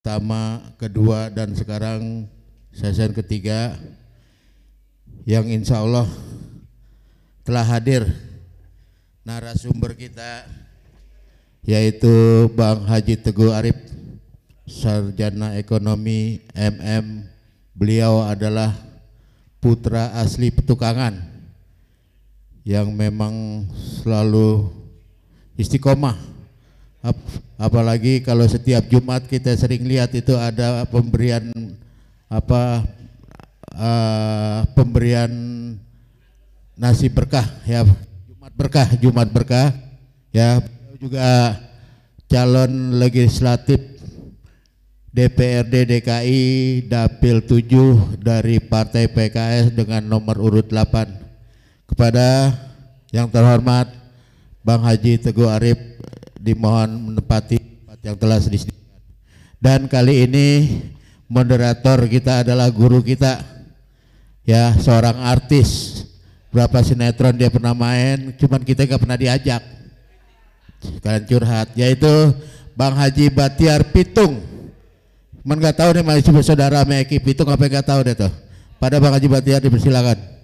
pertama, kedua, dan sekarang sesi ketiga yang insya Allah telah hadir narasumber kita yaitu Bang Haji Teguh Arif, Sarjana Ekonomi MM. Beliau adalah putra asli Petukangan yang memang selalu istiqomah. Apalagi kalau setiap Jumat kita sering lihat itu ada pemberian pemberian nasi berkah ya, Jumat berkah ya. Juga calon legislatif DPRD DKI Dapil 7 dari Partai PKS dengan nomor urut 8. Kepada yang terhormat Bang Haji Teguh Arif dimohon menempati tempat yang telah disediakan. Dan kali ini moderator kita adalah guru kita ya, seorang artis. Berapa sinetron dia pernah main, cuman kita gak pernah diajak. Kalian curhat, yaitu Bang Haji Batiar Pitung. Cuman gak tahu nih masih saudara Meki Pitung apa gak tahu deh tuh. Pada Bang Haji Batiar dipersilakan.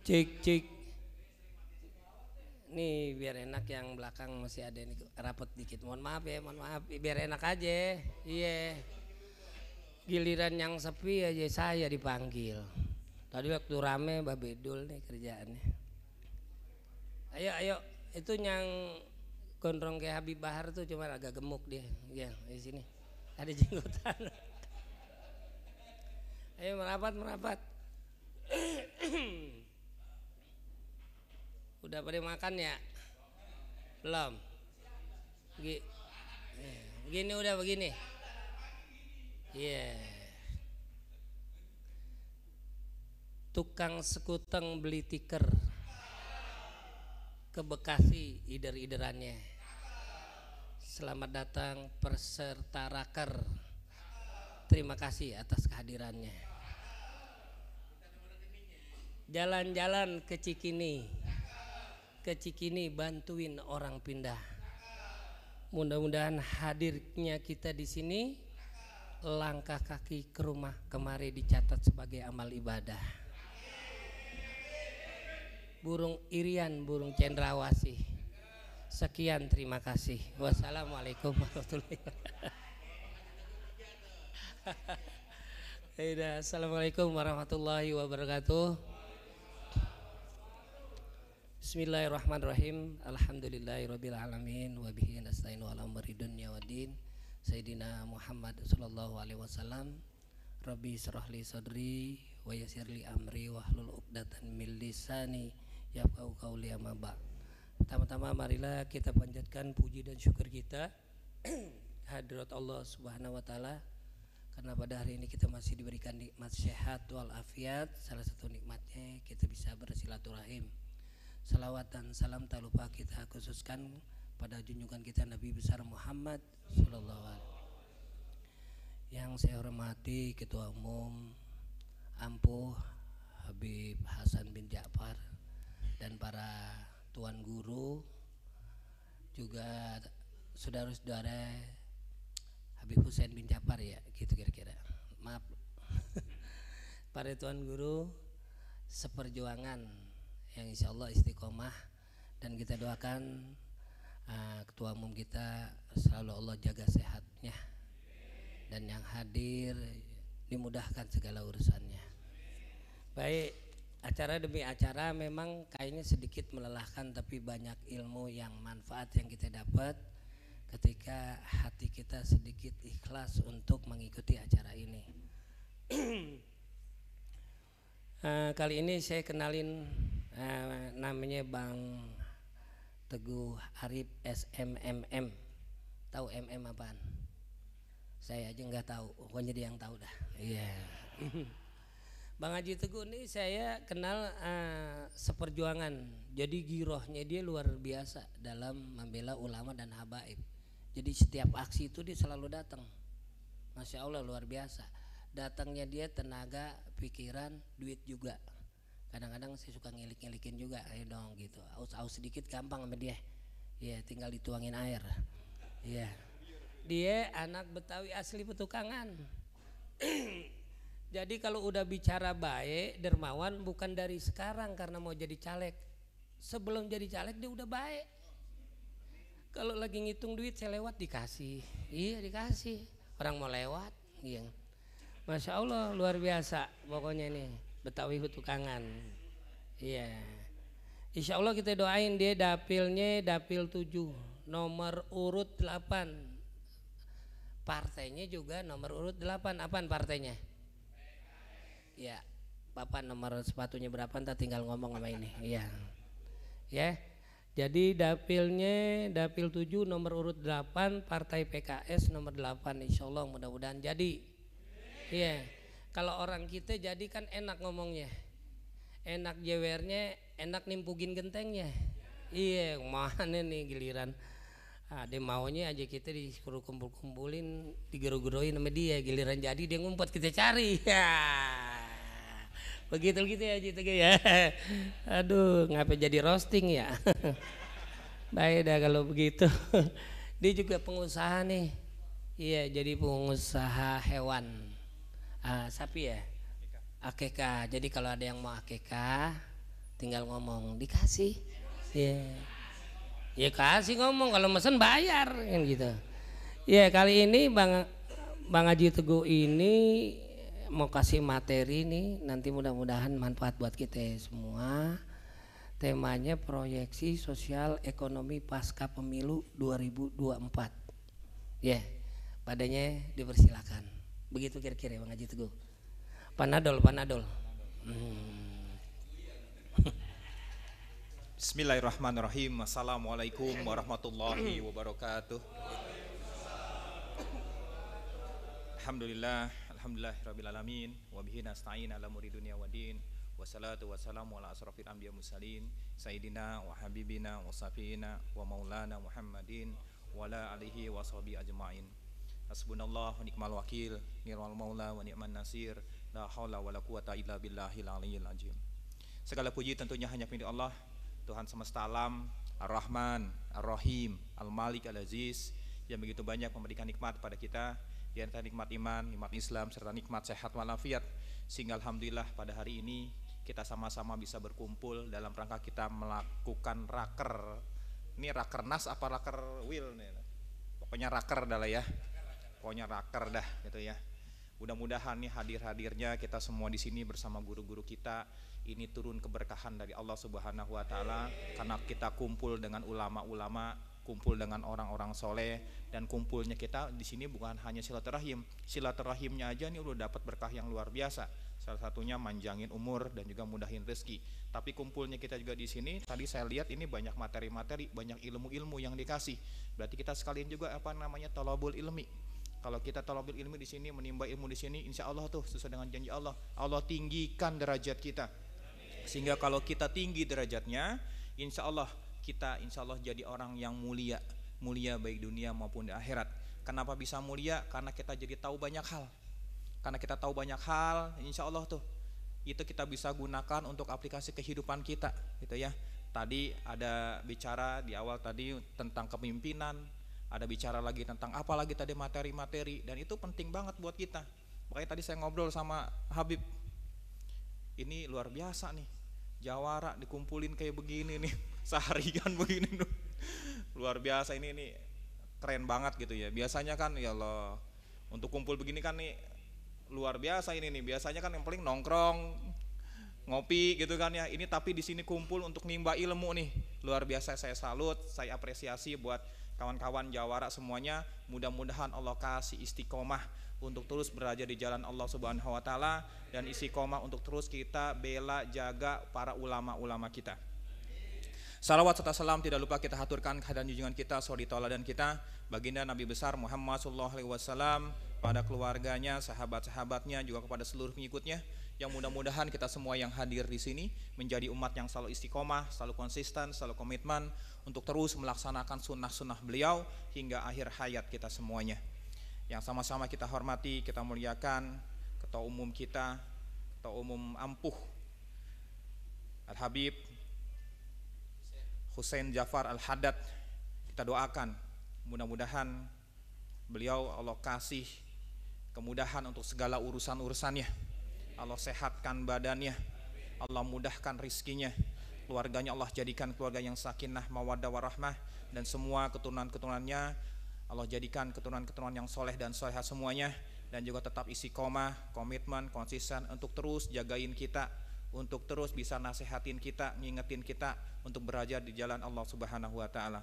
Cik, cik. Nih biar enak, yang belakang masih ada nih rapet dikit. Mohon maaf ya, mohon maaf. Biar enak aja. Iya. Giliran yang sepi aja saya dipanggil. Tadi waktu rame Mbak Bedul nih kerjaannya. Ayo, ayo. Itu yang gondrong kayak Habib Bahar tuh cuma agak gemuk dia. Iya, di sini. Ada jenggotan. Ayo merapat, merapat. Udah pada makan ya? Belum? Begini udah begini? Iya. Yeah. Tukang sekuteng beli tiker ke Bekasi ider-iderannya. Selamat datang peserta raker. Terima kasih atas kehadirannya. Jalan-jalan ke Cikini bantuin orang pindah. Mudah-mudahan hadirnya kita di sini, langkah kaki ke rumah kemari dicatat sebagai amal ibadah. Burung irian, burung cendrawasih. Sekian, terima kasih. Wassalamualaikum warahmatullahi wabarakatuh. Assalamualaikum warahmatullahi wabarakatuh. Bismillahirrahmanirrahim. Alhamdulillahirabbil alamin wa bihi nasta'inu ala umuri dunya waddin. Sayyidina Muhammad sallallahu alaihi wasallam. Rabbi shrah li sadri wa yassir li amri wahlul 'uqdatam min lisani yafqahu qawli, amma ba'd. Pertama-tama marilah kita panjatkan puji dan syukur kita hadirat Allah Subhanahu wa taala, karena pada hari ini kita masih diberikan nikmat sehat wal afiat. Salah satu nikmatnya kita bisa bersilaturahim. Salawat dan salam tak lupa kita khususkan pada junjungan kita Nabi besar Muhammad sallallahu alaihi wasallam. Yang saya hormati Ketua Umum Ampuh Habib Hasan bin Ja'far dan para tuan guru, juga saudara-saudara Habib Husain bin Ja'far ya, gitu kira-kira. Maaf. Para tuan guru seperjuangan yang insya Allah istiqomah, dan kita doakan ketua umum kita selalu Allah jaga sehatnya, dan yang hadir dimudahkan segala urusannya. Baik, acara demi acara memang kayaknya sedikit melelahkan, tapi banyak ilmu yang manfaat yang kita dapat ketika hati kita sedikit ikhlas untuk mengikuti acara ini. Kali ini saya kenalin namanya Bang Teguh Arif SMMM. Tahu MM apaan? Saya aja nggak tahu, pokoknya dia yang tahu dah. Iya. Bang Haji Teguh ini saya kenal seperjuangan. Jadi girohnya dia luar biasa dalam membela ulama dan habaib. Jadi setiap aksi itu dia selalu datang. Masya Allah luar biasa. Datangnya dia tenaga, pikiran, duit juga. Kadang-kadang saya suka ngilik-ngilikin juga, ayo dong gitu. Aus-aus sedikit gampang sama dia. Ya tinggal dituangin air. Ya. Dia anak Betawi asli Petukangan. Jadi kalau udah bicara baik, dermawan bukan dari sekarang karena mau jadi caleg. Sebelum jadi caleg dia udah baik. Kalau lagi ngitung duit saya lewat dikasih. Iya dikasih. Orang mau lewat. Iya. Masya Allah luar biasa pokoknya nih. Betawi Petukangan. Iya. Insya Allah kita doain dia dapilnya dapil 7. Nomor urut 8. Partainya juga nomor urut 8. Apaan partainya? Ya, Bapak nomor sepatunya berapa ntar tinggal ngomong sama ini. Iya. Ya. Jadi dapilnya dapil 7 nomor urut 8 partai PKS nomor 8 insyaallah mudah-mudahan jadi. Iya. Kalau orang kita jadi kan enak ngomongnya. Enak jewernya, enak nimpugin gentengnya. Iya, mana nih giliran. Dia maunya aja kita disuruh kumpul-kumpulin, digeru-geruin sama dia, giliran jadi dia ngumpet kita cari. Ya. Begitu gitu ya gitu ya. Aduh, ngapa jadi roasting ya? Baik dah kalau begitu. Dia juga pengusaha nih. Iya, jadi pengusaha hewan. Sapi ya? Akekah. Jadi kalau ada yang mau akekah, tinggal ngomong dikasih. Iya. Ya kasih ngomong, kalau mesen bayar kan gitu. Ya kali ini Bang Haji Teguh ini mau kasih materi nih, nanti mudah-mudahan manfaat buat kita semua. Temanya proyeksi sosial ekonomi pasca pemilu 2024. Ya, padanya dipersilakan. Begitu kira-kira Bang Haji Teguh. Panadol. Bismillahirrahmanirrahim. Assalamualaikum warahmatullahi wabarakatuh. Alhamdulillahirabbil alamin wa bihi nasta'in ala umuri dunya waddin. Wassalatu wassalamu ala asrofil anbiya mursalin sayyidina wa habibina wa safina wa maulana Muhammadin wa ala alihi wa sahbihi ajma'in. Hasbunallahu wa ni'mal wakil, ni'mal maula wa ni'man nasir, la haula wala quwata illa billahil aliyyil azim. Segala puji tentunya hanya milik Allah, Tuhan semesta alam, Ar-Rahman, Ar-Rahim, Al-Malik, Al-Aziz, yang begitu banyak memberikan nikmat pada kita, di antara nikmat iman, nikmat Islam, serta nikmat sehat walafiat, sehingga alhamdulillah pada hari ini kita sama-sama bisa berkumpul dalam rangka kita melakukan raker. Ini rakernas apa raker will nih? Pokoknya raker dah lah ya. Pokoknya raker dah gitu ya. Mudah-mudahan nih hadirnya kita semua di sini bersama guru-guru kita ini turun keberkahan dari Allah Subhanahu wa taala, karena kita kumpul dengan ulama-ulama, kumpul dengan orang-orang soleh, dan kumpulnya kita di sini bukan hanya silaturahim. Silaturahimnya aja nih udah dapat berkah yang luar biasa. Salah satunya manjangin umur dan juga mudahin rezeki. Tapi kumpulnya kita juga di sini, tadi saya lihat ini banyak materi-materi, banyak ilmu-ilmu yang dikasih. Berarti kita sekalian juga thalabul ilmi. Kalau kita thalabul ilmi di sini, menimba ilmu di sini, insya Allah tuh sesuai dengan janji Allah, Allah tinggikan derajat kita. Sehingga kalau kita tinggi derajatnya, insya Allah kita jadi orang yang mulia baik dunia maupun di akhirat. Kenapa bisa mulia? Karena kita jadi tahu banyak hal. Karena kita tahu banyak hal, insya Allah tuh itu kita bisa gunakan untuk aplikasi kehidupan kita, gitu ya. Tadi ada bicara di awal tadi tentang kepemimpinan, ada bicara lagi tentang apa lagi tadi materi-materi, dan itu penting banget buat kita. Makanya tadi saya ngobrol sama Habib, ini luar biasa nih, jawara dikumpulin kayak begini nih, seharian begini nih. Luar biasa, ini keren banget gitu ya. Biasanya kan ya Allah, untuk kumpul begini kan nih luar biasa ini nih. Biasanya kan yang paling nongkrong, ngopi gitu kan ya. Ini tapi di sini kumpul untuk nimba ilmu nih. Luar biasa, saya salut, saya apresiasi buat kawan-kawan jawara semuanya. Mudah-mudahan Allah kasih istiqomah untuk terus berada di jalan Allah Subhanahu wa taala, dan istiqomah untuk terus kita bela jaga para ulama-ulama kita. Salawat serta salam tidak lupa kita haturkan kehadiran junjungan kita, suri tauladan kita, baginda Nabi besar Muhammad sallallahu alaihi wasallam, pada keluarganya, sahabat-sahabatnya, juga kepada seluruh pengikutnya Yang mudah-mudahan kita semua yang hadir di sini menjadi umat yang selalu istiqomah, selalu konsisten, selalu komitmen untuk terus melaksanakan sunnah-sunnah beliau hingga akhir hayat kita semuanya. Yang sama-sama kita hormati, kita muliakan Ketua Umum kita, Ketua Umum Ampuh Al-Habib Hussein Jafar Al-Haddad. Kita doakan mudah-mudahan beliau Allah kasih kemudahan untuk segala urusan-urusannya, Allah sehatkan badannya, Allah mudahkan rizkinya, keluarganya Allah jadikan keluarga yang sakinah, mawaddah warahmah, dan semua keturunan-keturunannya Allah jadikan keturunan-keturunan yang soleh dan soleha semuanya, dan juga tetap istiqomah, komitmen, konsisten untuk terus jagain kita, untuk terus bisa nasihatin kita, ngingetin kita untuk berada di jalan Allah Subhanahu wa Ta'ala.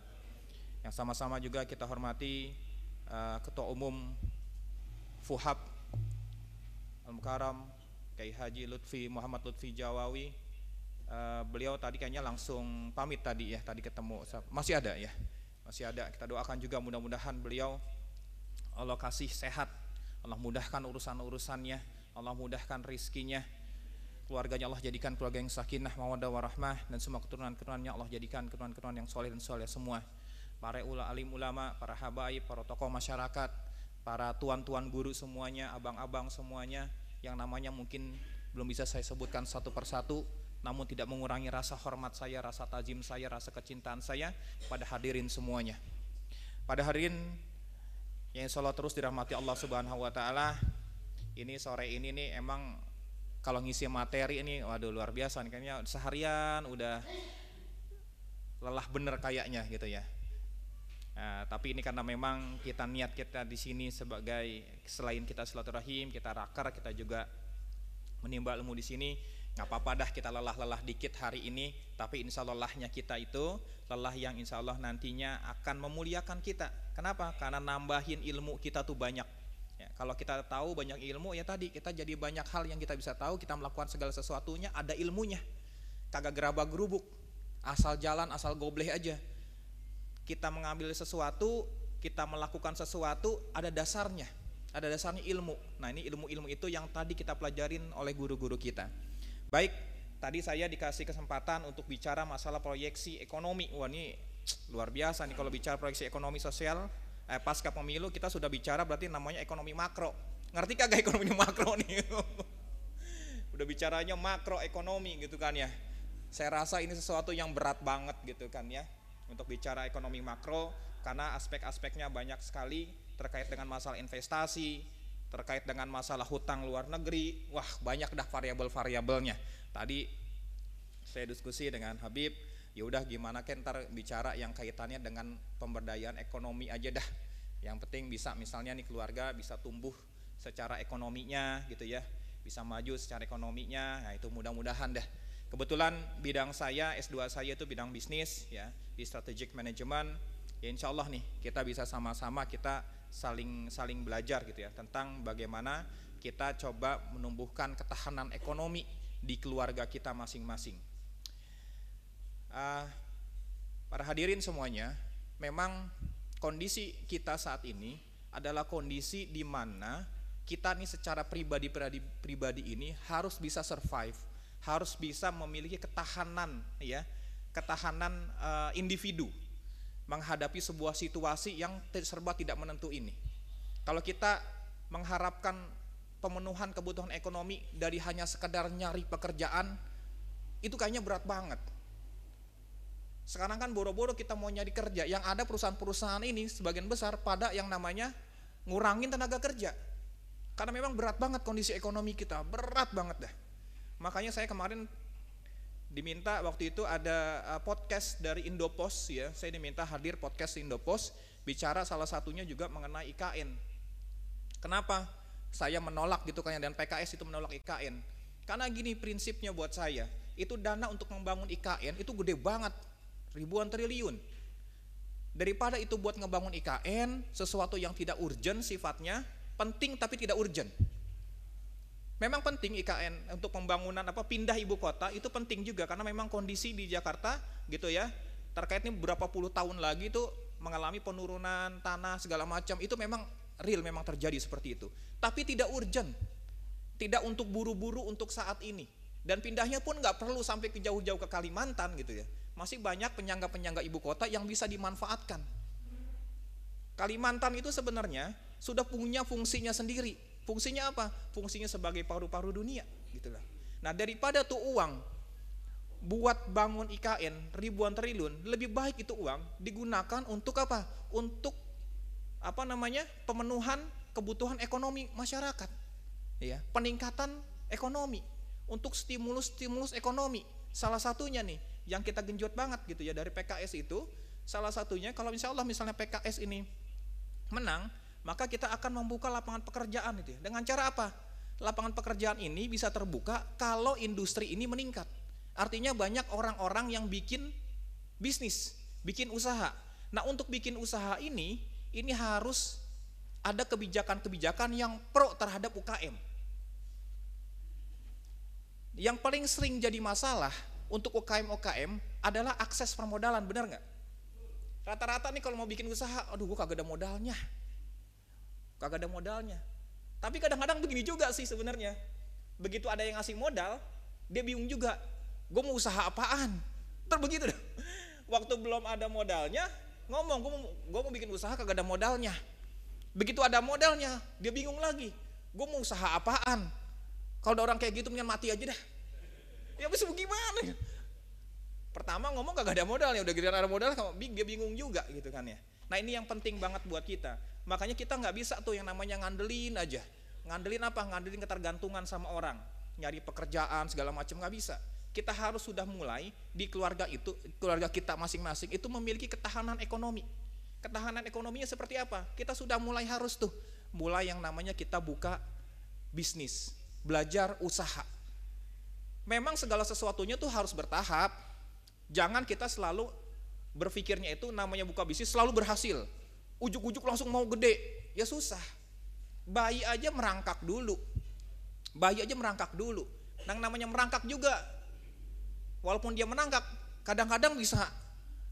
Yang sama-sama juga kita hormati Ketua Umum Fuhab Al-Mukarram Kiai Haji Lutfi Muhammad Lutfi Jawawi. Beliau tadi kayaknya langsung pamit tadi ya, tadi ketemu. Masih ada ya? Masih ada. Kita doakan juga mudah-mudahan beliau Allah kasih sehat, Allah mudahkan urusan-urusannya, Allah mudahkan rizkinya, keluarganya Allah jadikan keluarga yang sakinah, mawaddah warahmah, dan semua keturunan-keturunannya Allah jadikan keturunan-keturunan yang soleh dan soleh semua. Para alim ulama, para habaib, para tokoh masyarakat, para tuan-tuan guru semuanya, abang-abang semuanya, yang namanya mungkin belum bisa saya sebutkan satu persatu, namun tidak mengurangi rasa hormat saya, rasa tajim saya, rasa kecintaan saya pada hadirin semuanya. Pada hadirin yang insyaallah terus dirahmati Allah Subhanahu wa Ta'ala, ini sore ini nih emang kalau ngisi materi ini waduh luar biasa nih, kayaknya seharian udah lelah bener kayaknya gitu ya. Nah, tapi ini karena memang kita niat kita di sini sebagai selain kita silaturahim, kita rakar, kita juga menimba ilmu di sini. Nggak apa-apa dah kita lelah-lelah dikit hari ini, tapi insya Allah lelahnya kita itu lelah yang insya Allah nantinya akan memuliakan kita. Kenapa? Karena nambahin ilmu kita tuh banyak. Ya, kalau kita tahu banyak ilmu ya tadi kita jadi banyak hal yang kita bisa tahu, kita melakukan segala sesuatunya ada ilmunya. Kagak gerabak gerubuk, asal jalan, asal gobleh aja. Kita mengambil sesuatu, kita melakukan sesuatu, ada dasarnya ilmu. Nah ini ilmu-ilmu itu yang tadi kita pelajarin oleh guru-guru kita. Baik, tadi saya dikasih kesempatan untuk bicara masalah proyeksi ekonomi. Wah ini luar biasa nih kalau bicara proyeksi ekonomi sosial. Pasca pemilu kita sudah bicara berarti namanya ekonomi makro. Ngerti kagak ekonomi makro nih? Udah bicaranya makroekonomi gitu kan ya. Saya rasa ini sesuatu yang berat banget gitu kan ya, untuk bicara ekonomi makro, karena aspek-aspeknya banyak sekali, terkait dengan masalah investasi, terkait dengan masalah hutang luar negeri. Wah banyak dah variabel-variabelnya. Tadi saya diskusi dengan Habib, ya udah gimana kan ntar bicara yang kaitannya dengan pemberdayaan ekonomi aja dah. Yang penting bisa misalnya nih keluarga bisa tumbuh secara ekonominya gitu ya, bisa maju secara ekonominya. Nah itu mudah-mudahan dah. Kebetulan bidang saya, S2 saya itu bidang bisnis ya, di strategic management. Ya insya Allah nih kita bisa sama-sama kita saling belajar gitu ya, tentang bagaimana kita coba menumbuhkan ketahanan ekonomi di keluarga kita masing-masing. Para hadirin semuanya, memang kondisi kita saat ini adalah kondisi di mana kita nih secara pribadi ini harus bisa survive, harus bisa memiliki ketahanan ya, ketahanan individu menghadapi sebuah situasi yang serba tidak menentu ini. Kalau kita mengharapkan pemenuhan kebutuhan ekonomi dari hanya sekedar nyari pekerjaan, itu kayaknya berat banget. Sekarang kan boro-boro kita mau nyari kerja, yang ada perusahaan-perusahaan ini sebagian besar pada yang namanya ngurangin tenaga kerja. Karena memang berat banget kondisi ekonomi kita, berat banget dah. Makanya saya kemarin diminta waktu itu ada podcast dari Indopos ya, saya diminta hadir podcast Indopos, bicara salah satunya juga mengenai IKN. Kenapa saya menolak gitu kan, dan PKS itu menolak IKN? Karena gini prinsipnya buat saya, itu dana untuk membangun IKN itu gede banget, ribuan triliun. Daripada itu buat ngebangun IKN, sesuatu yang tidak urgent sifatnya, penting tapi tidak urgent. Memang penting IKN untuk pembangunan pindah ibu kota itu penting juga, karena memang kondisi di Jakarta gitu ya, terkait ini beberapa puluh tahun lagi itu mengalami penurunan tanah segala macam, itu memang real, memang terjadi seperti itu. Tapi tidak urgent. tidak untuk buru-buru untuk saat ini. Dan pindahnya pun nggak perlu sampai ke jauh-jauh ke Kalimantan gitu ya. Masih banyak penyangga-penyangga ibu kota yang bisa dimanfaatkan. Kalimantan itu sebenarnya sudah punya fungsinya sendiri. Fungsinya apa? Fungsinya sebagai paru-paru dunia gitulah. Nah, daripada tuh uang buat bangun IKN ribuan triliun, lebih baik itu uang digunakan untuk apa? Untuk pemenuhan kebutuhan ekonomi masyarakat. Ya, peningkatan ekonomi, untuk stimulus ekonomi. Salah satunya nih yang kita genjot banget gitu ya dari PKS itu, salah satunya kalau misalnya PKS ini menang, maka kita akan membuka lapangan pekerjaan itu ya. Dengan cara apa? Lapangan pekerjaan ini bisa terbuka kalau industri ini meningkat. Artinya banyak orang-orang yang bikin bisnis, bikin usaha. Nah, untuk bikin usaha ini harus ada kebijakan-kebijakan yang pro terhadap UKM. Yang paling sering jadi masalah untuk UKM adalah akses permodalan, benar nggak? Rata-rata nih kalau mau bikin usaha, aduh gue kagak ada modalnya. Tapi kadang-kadang begini juga sih sebenarnya. Begitu ada yang ngasih modal, dia bingung juga. Gue mau usaha apaan? Ntar begitu dah. Waktu belum ada modalnya, ngomong gue mau bikin usaha kagak ada modalnya. Begitu ada modalnya, dia bingung lagi. Gue mau usaha apaan? Kalau ada orang kayak gitu mendingan mati aja dah. Ya bisa gimana? Pertama ngomong kagak ada modalnya, udah giliran ada modal dia bingung juga gitu kan ya. Nah, ini yang penting banget buat kita. Makanya kita nggak bisa tuh yang namanya ngandelin aja. Ngandelin apa? Ngandelin ketergantungan sama orang, nyari pekerjaan segala macam, nggak bisa. Kita harus sudah mulai di keluarga kita masing-masing itu memiliki ketahanan ekonomi. Ketahanan ekonominya seperti apa? Kita sudah mulai harus tuh mulai yang namanya kita buka bisnis, belajar usaha. Memang segala sesuatunya tuh harus bertahap. Jangan kita selalu berpikirnya itu namanya buka bisnis selalu berhasil. Ujuk-ujuk langsung mau gede, ya susah. Bayi aja merangkak dulu. Yang namanya merangkak juga, walaupun dia menangkap, kadang-kadang bisa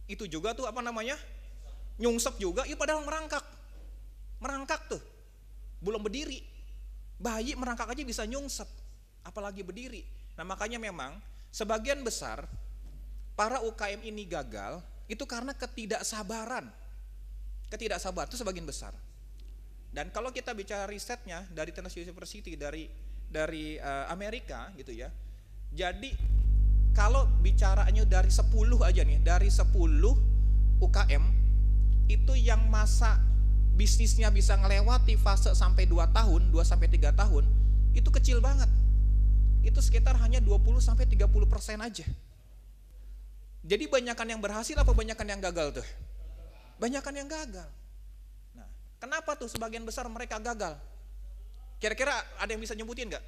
itu juga tuh nyungsep juga, itu padahal merangkak tuh, belum berdiri. Bayi merangkak aja bisa nyungsep, apalagi berdiri. Nah, makanya memang sebagian besar para UKM ini gagal itu karena ketidaksabaran itu sebagian besar. Dan kalau kita bicara risetnya dari Tennessee University dari Amerika gitu ya, jadi kalau bicaranya dari 10 aja nih, dari 10 UKM itu yang masa bisnisnya bisa ngelewati fase sampai 2 tahun, 2 sampai 3 tahun, itu kecil banget. Itu sekitar hanya 20-30% aja. Jadi banyakan yang berhasil apa banyakan yang gagal tuh? Banyakan yang gagal. Nah, kenapa tuh sebagian besar mereka gagal? Kira-kira ada yang bisa nyebutin nggak?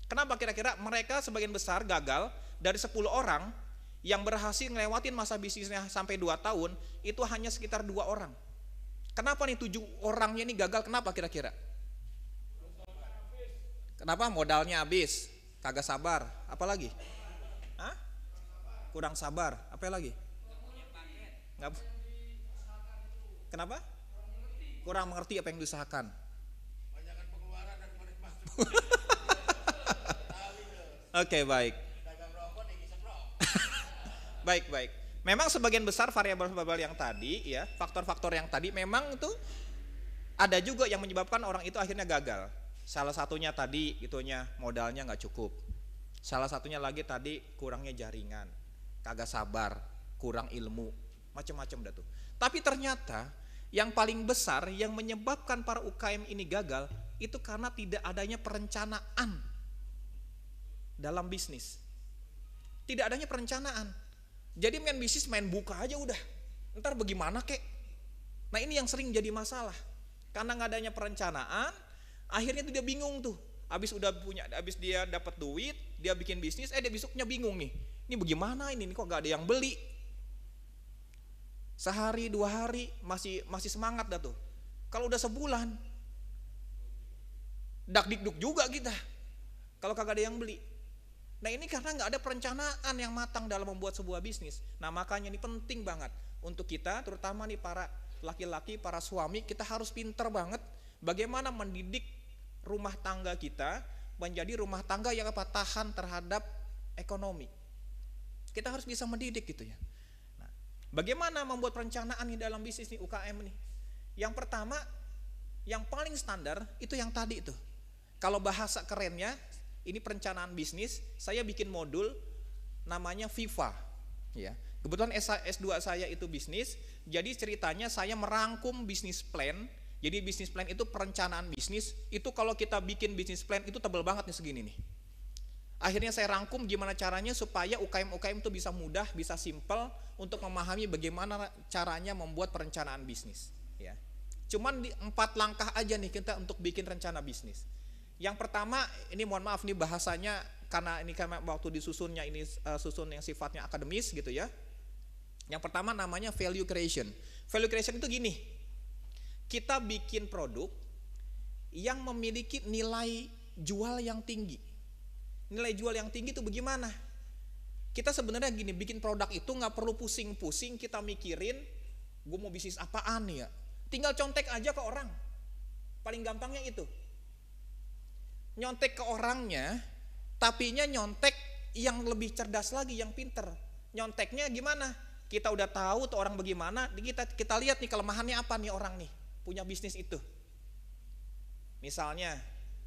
Kenapa kira-kira mereka sebagian besar gagal? Dari 10 orang yang berhasil ngelewatin masa bisnisnya sampai 2 tahun, itu hanya sekitar 2 orang. Kenapa nih 7 orangnya ini gagal? Kenapa kira-kira? Kenapa? Modalnya habis, kagak sabar, apa lagi? Hah? Kurang sabar, apa lagi? Kenapa? Kurang mengerti apa yang diusahakan. Banyakan pengeluaran dan Oke, baik. Baik. Memang sebagian besar variabel-variabel yang tadi ya, faktor-faktor yang tadi memang itu ada juga yang menyebabkan orang itu akhirnya gagal. Salah satunya tadi itunya modalnya nggak cukup. Salah satunya lagi tadi kurangnya jaringan, kagak sabar, kurang ilmu, macam-macam dah tuh. Tapi ternyata yang paling besar yang menyebabkan para UKM ini gagal itu karena tidak adanya perencanaan dalam bisnis. Tidak adanya perencanaan. Jadi main bisnis main buka aja udah. Ntar bagaimana kek? Nah, ini yang sering jadi masalah. Karena nggak adanya perencanaan, akhirnya tuh dia bingung tuh. Abis dia dapat duit, dia bikin bisnis, dia besoknya bingung nih. Ini bagaimana ini kok nggak ada yang beli? Sehari 2 hari masih semangat dah tuh. Kalau udah sebulan, dak-dikduk juga kita. Kalau kagak ada yang beli. Nah, ini karena nggak ada perencanaan yang matang dalam membuat sebuah bisnis. Nah, makanya ini penting banget untuk kita, terutama nih para laki-laki, para suami, kita harus pinter banget bagaimana mendidik rumah tangga kita, menjadi rumah tangga yang apa? Tahan terhadap ekonomi. Kita harus bisa mendidik gitu ya. Nah, bagaimana membuat perencanaan nih dalam bisnis nih UKM nih? Yang pertama, yang paling standar itu yang tadi tuh. Kalau bahasa kerennya, ini perencanaan bisnis, saya bikin modul namanya FIFA ya. Kebetulan S2 saya itu bisnis, jadi ceritanya saya merangkum bisnis plan. Jadi bisnis plan itu perencanaan bisnis, itu kalau kita bikin bisnis plan itu tebal banget nih segini nih. Akhirnya saya rangkum gimana caranya supaya UKM itu bisa mudah, bisa simple untuk memahami bagaimana caranya membuat perencanaan bisnis ya. Cuman di 4 langkah aja nih kita untuk bikin rencana bisnis. Yang pertama, ini mohon maaf nih bahasanya karena ini kan waktu disusunnya ini susun yang sifatnya akademis gitu ya. Yang pertama namanya value creation. Value creation itu gini. Kita bikin produk yang memiliki nilai jual yang tinggi. Nilai jual yang tinggi itu bagaimana? Kita sebenarnya gini, bikin produk itu nggak perlu pusing-pusing kita mikirin gue mau bisnis apaan nih ya. Tinggal contek aja ke orang. Paling gampangnya itu. Nyontek ke orangnya, tapinya nyontek yang lebih cerdas lagi, yang pinter. Nyonteknya gimana? Kita udah tahu tuh orang bagaimana, kita lihat nih kelemahannya apa nih orang nih punya bisnis itu. Misalnya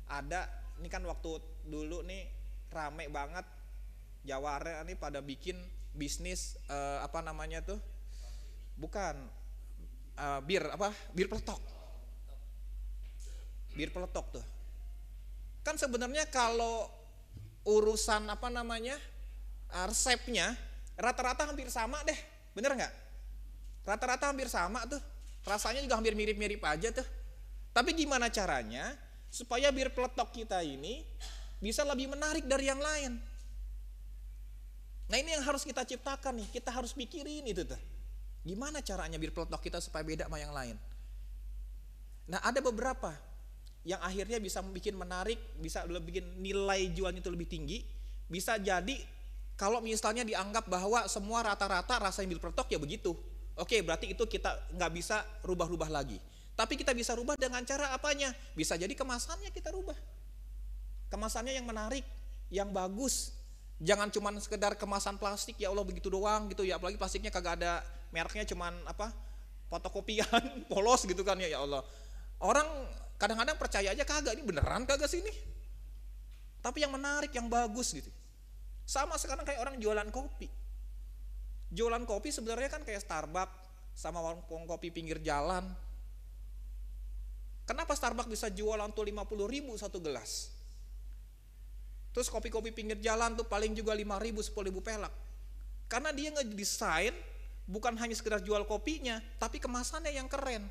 ada, ini kan waktu dulu nih rame banget Jawara nih pada bikin bisnis apa namanya tuh? Bukan bir peletok. Bir peletok tuh. Kan sebenarnya kalau urusan apa namanya? Resepnya rata-rata hampir sama deh. Bener nggak? Rata-rata hampir sama tuh. Rasanya juga hampir mirip-mirip aja tuh. Tapi gimana caranya supaya bir peletok kita ini bisa lebih menarik dari yang lain? Nah ini yang harus kita ciptakan nih. Kita harus pikirin itu tuh. Gimana caranya bir peletok kita supaya beda sama yang lain? Nah ada beberapa yang akhirnya bisa bikin menarik, bisa bikin nilai jualnya itu lebih tinggi. Bisa jadi kalau misalnya dianggap bahwa semua rata-rata rasanya bir peletok ya begitu. Oke, berarti itu kita nggak bisa rubah-rubah lagi. Tapi kita bisa rubah dengan cara apanya? Bisa jadi kemasannya kita rubah. Kemasannya yang menarik, yang bagus. Jangan cuma sekedar kemasan plastik, ya Allah begitu doang gitu ya. Apalagi plastiknya kagak ada mereknya, cuman apa? Fotokopian, polos gitu kan ya Allah. Orang kadang-kadang percaya aja kagak, ini beneran kagak sih ini. Tapi yang menarik, yang bagus gitu. Sama sekarang kayak orang jualan kopi. Jualan kopi sebenarnya kan kayak Starbucks sama warung kopi pinggir jalan. Kenapa Starbucks bisa jualan tuh 50.000 satu gelas? Terus kopi-kopi pinggir jalan tuh paling juga 5.000, 10.000 pelak. Karena dia ngedesain bukan hanya sekedar jual kopinya, tapi kemasannya yang keren.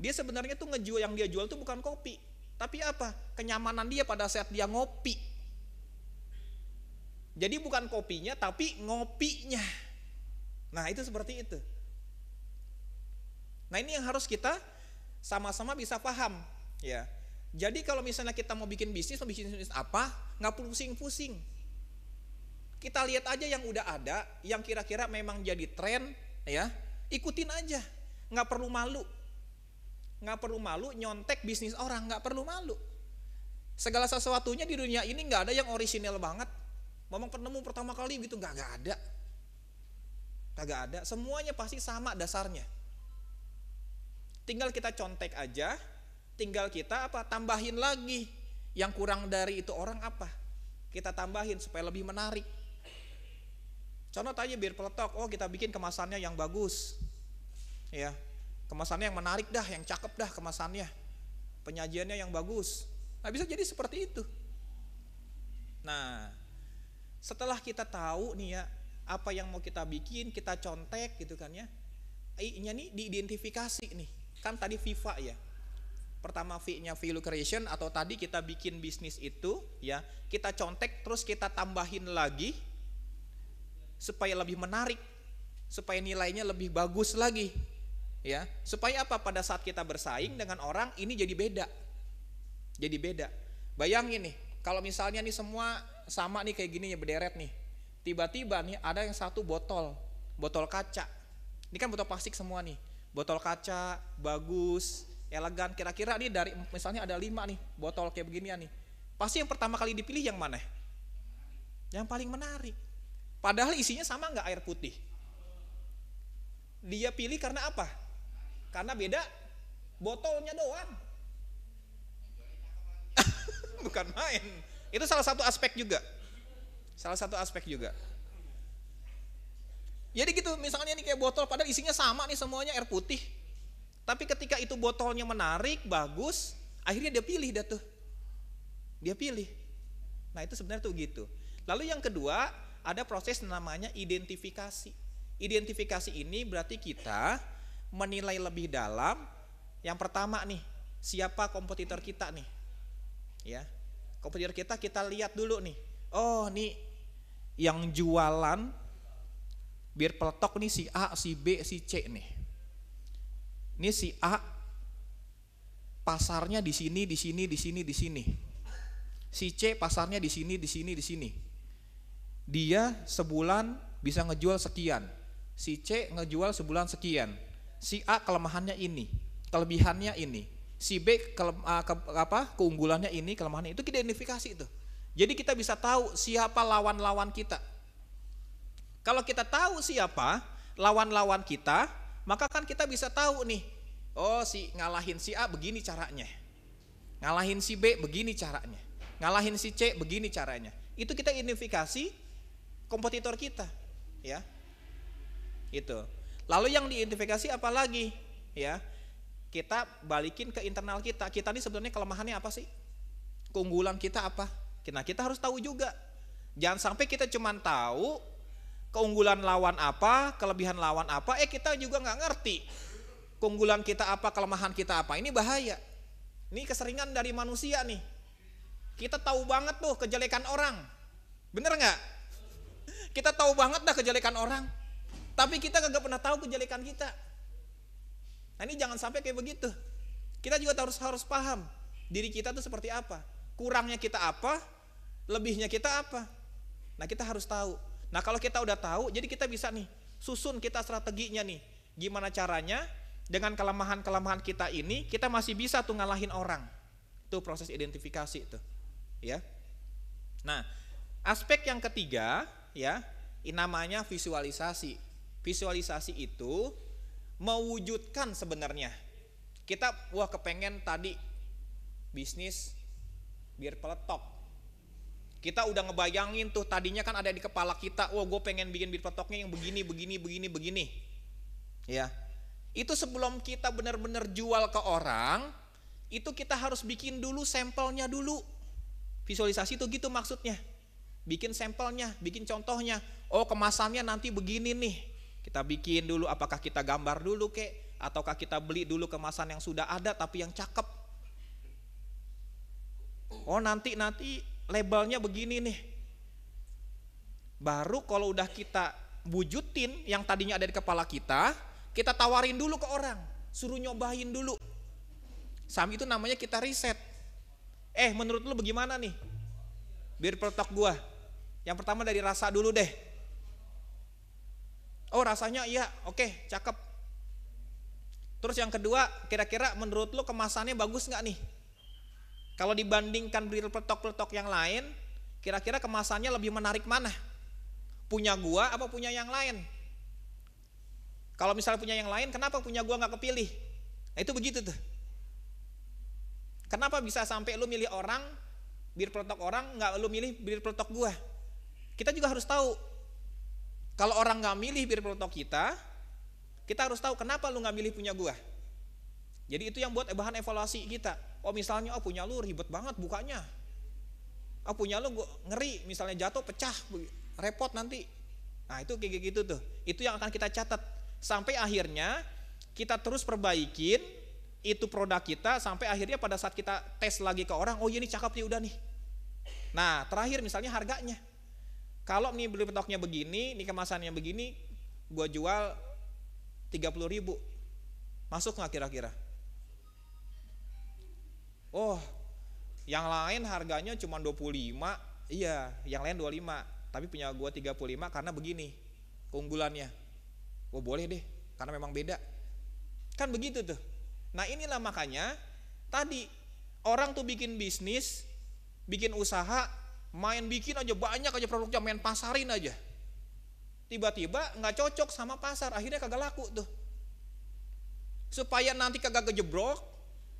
Dia sebenarnya tuh ngejual, yang dia jual tuh bukan kopi, tapi apa? Kenyamanan dia pada saat dia ngopi. Jadi bukan kopinya tapi ngopinya. Nah itu seperti itu. Nah ini yang harus kita sama-sama bisa paham ya. Jadi kalau misalnya kita mau bikin bisnis apa, nggak perlu pusing-pusing. Kita lihat aja yang udah ada, yang kira-kira memang jadi tren ya, ikutin aja. Nggak perlu malu. Nggak perlu malu nyontek bisnis orang, nggak perlu malu. Segala sesuatunya di dunia ini nggak ada yang orisinal banget. Ngomong penemu pertama kali gitu kagak ada, semuanya pasti sama dasarnya. Tinggal kita contek aja, tinggal kita apa? Tambahin lagi yang kurang dari itu orang apa? Kita tambahin supaya lebih menarik. Contoh aja bir peletok, oh kita bikin kemasannya yang bagus, ya, kemasannya yang menarik dah, yang cakep dah kemasannya, penyajiannya yang bagus. Nah bisa jadi seperti itu. Nah setelah kita tahu nih ya apa yang mau kita bikin, kita contek gitu kan ya. I-nya nih diidentifikasi nih. Kan tadi FIFA ya. Pertama V-nya value creation, atau tadi kita bikin bisnis itu ya, kita contek terus kita tambahin lagi supaya lebih menarik, supaya nilainya lebih bagus lagi. Ya, supaya apa? Pada saat kita bersaing dengan orang ini jadi beda. Jadi beda. Bayangin nih, kalau misalnya nih semua sama nih kayak gini ya berderet nih. Tiba-tiba nih ada yang satu botol kaca. Ini kan botol plastik semua nih. Botol kaca, bagus, elegan. Kira-kira nih dari misalnya ada 5 nih botol kayak beginian nih. Pasti yang pertama kali dipilih yang mana? Yang paling menarik. Padahal isinya sama nggak air putih? Dia pilih karena apa? Karena beda botolnya doang. Bukan main. Itu salah satu aspek juga. Jadi gitu, misalnya nih kayak botol padahal isinya sama nih semuanya air putih. Tapi ketika itu botolnya menarik, bagus, akhirnya dia pilih dah tuh. Dia pilih. Nah, itu sebenarnya tuh gitu. Lalu yang kedua, ada proses namanya identifikasi. Identifikasi ini berarti kita menilai lebih dalam. Yang pertama nih, siapa kompetitor kita nih? Ya. Kompetitor kita lihat dulu nih. Oh, nih yang jualan bir peletok nih si A, si B, si C nih. Ini si A pasarnya di sini, di sini, di sini, di sini. Si C pasarnya di sini, di sini, di sini. Dia sebulan bisa ngejual sekian. Si C ngejual sebulan sekian. Si A kelemahannya ini, kelebihannya ini. Si B keunggulannya ini, kelemahannya itu kita identifikasi itu. Jadi kita bisa tahu siapa lawan-lawan kita. Kalau kita tahu siapa lawan-lawan kita, maka kan kita bisa tahu nih, oh si ngalahin si A begini caranya, ngalahin si B begini caranya, ngalahin si C begini caranya. Itu kita identifikasi kompetitor kita, ya. Itu. Lalu yang diidentifikasi apa lagi, ya? Kita balikin ke internal kita. Kita ini sebenarnya kelemahannya apa sih? Keunggulan kita apa? Nah, kita harus tahu juga. Jangan sampai kita cuma tahu keunggulan lawan apa, kelebihan lawan apa, kita juga nggak ngerti keunggulan kita apa, kelemahan kita apa. Ini bahaya. Ini keseringan dari manusia nih. Kita tahu banget tuh kejelekan orang, bener nggak? Kita tahu banget dah kejelekan orang, tapi kita kagak pernah tahu kejelekan kita. Nah, ini jangan sampai kayak begitu. Kita juga harus paham diri kita tuh seperti apa, kurangnya kita apa, lebihnya kita apa. Nah, kita harus tahu. Nah, kalau kita udah tahu, jadi kita bisa nih susun kita strateginya nih. Gimana caranya dengan kelemahan-kelemahan kita ini kita masih bisa tuh ngalahin orang. Itu proses identifikasi itu, ya. Nah, aspek yang ketiga, ya, namanya visualisasi. Visualisasi itu mewujudkan sebenarnya. Kita kepengen tadi bisnis bir peletok. Kita udah ngebayangin tuh, tadinya kan ada di kepala kita, gue pengen bikin bir petoknya yang begini, begini, begini, begini. Ya. Itu sebelum kita benar-benar jual ke orang, itu kita harus bikin dulu sampelnya dulu. Visualisasi itu gitu maksudnya. Bikin sampelnya, bikin contohnya. Oh, kemasannya nanti begini nih. Kita bikin dulu, apakah kita gambar dulu kek, ataukah kita beli dulu kemasan yang sudah ada tapi yang cakep. Oh, nanti labelnya begini nih. Baru kalau udah kita wujudin yang tadinya ada di kepala kita tawarin dulu ke orang, suruh nyobain dulu. Sama itu namanya kita riset. Menurut lu bagaimana nih bir peletok gua? Yang pertama dari rasa dulu deh. Oh, rasanya iya, oke, cakep. Terus yang kedua, kira-kira menurut lu kemasannya bagus nggak nih? Kalau dibandingkan bir peletok-peletok yang lain, kira-kira kemasannya lebih menarik mana? Punya gua apa punya yang lain? Kalau misalnya punya yang lain, kenapa punya gua nggak kepilih? Nah, itu begitu tuh. Kenapa bisa sampai lu milih orang, bir peletok orang, nggak lu milih bir peletok gua? Kita juga harus tahu. Kalau orang nggak milih bir peletok kita harus tahu kenapa lu nggak milih punya gua. Jadi itu yang buat bahan evaluasi kita. Oh, misalnya, punya lu ribet banget bukanya. Oh, punya lu ngeri, misalnya jatuh pecah, repot nanti. Nah, itu kayak gitu tuh. Itu yang akan kita catat. Sampai akhirnya kita terus perbaikin itu produk kita, sampai akhirnya pada saat kita tes lagi ke orang, oh ini cakep nih udah nih. Nah, terakhir misalnya harganya. Kalau nih beli petoknya begini, nih kemasannya begini, gua jual 30.000. Masuk nggak kira-kira? Oh, yang lain harganya cuma 25, iya, yang lain 25, tapi punya gua 35 karena begini keunggulannya. Oh, boleh deh, karena memang beda. Kan begitu tuh. Nah, inilah makanya tadi orang tuh bikin bisnis bikin usaha, main bikin aja banyak aja produknya, main pasarin aja. Tiba-tiba nggak cocok sama pasar, akhirnya kagak laku tuh. Supaya nanti kagak kejebrok,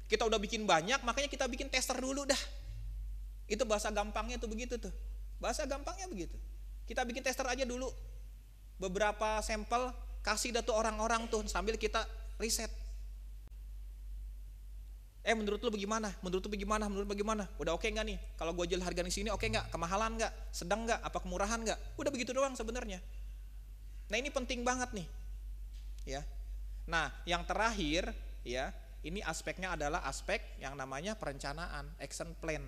kita udah bikin banyak, makanya kita bikin tester dulu dah. Itu bahasa gampangnya tuh begitu tuh. Bahasa gampangnya begitu. Kita bikin tester aja dulu. Beberapa sampel kasih dah tuh orang-orang tuh sambil kita riset. Menurut lu bagaimana? Menurut lu bagaimana? Menurut lu bagaimana? Udah oke nggak nih? Kalau gue jual harga di sini oke nggak? Kemahalan nggak? Sedang nggak? Apa kemurahan nggak? Udah begitu doang sebenarnya. Nah ini penting banget nih, ya. Nah yang terakhir, ya, ini aspeknya adalah aspek yang namanya perencanaan, action plan,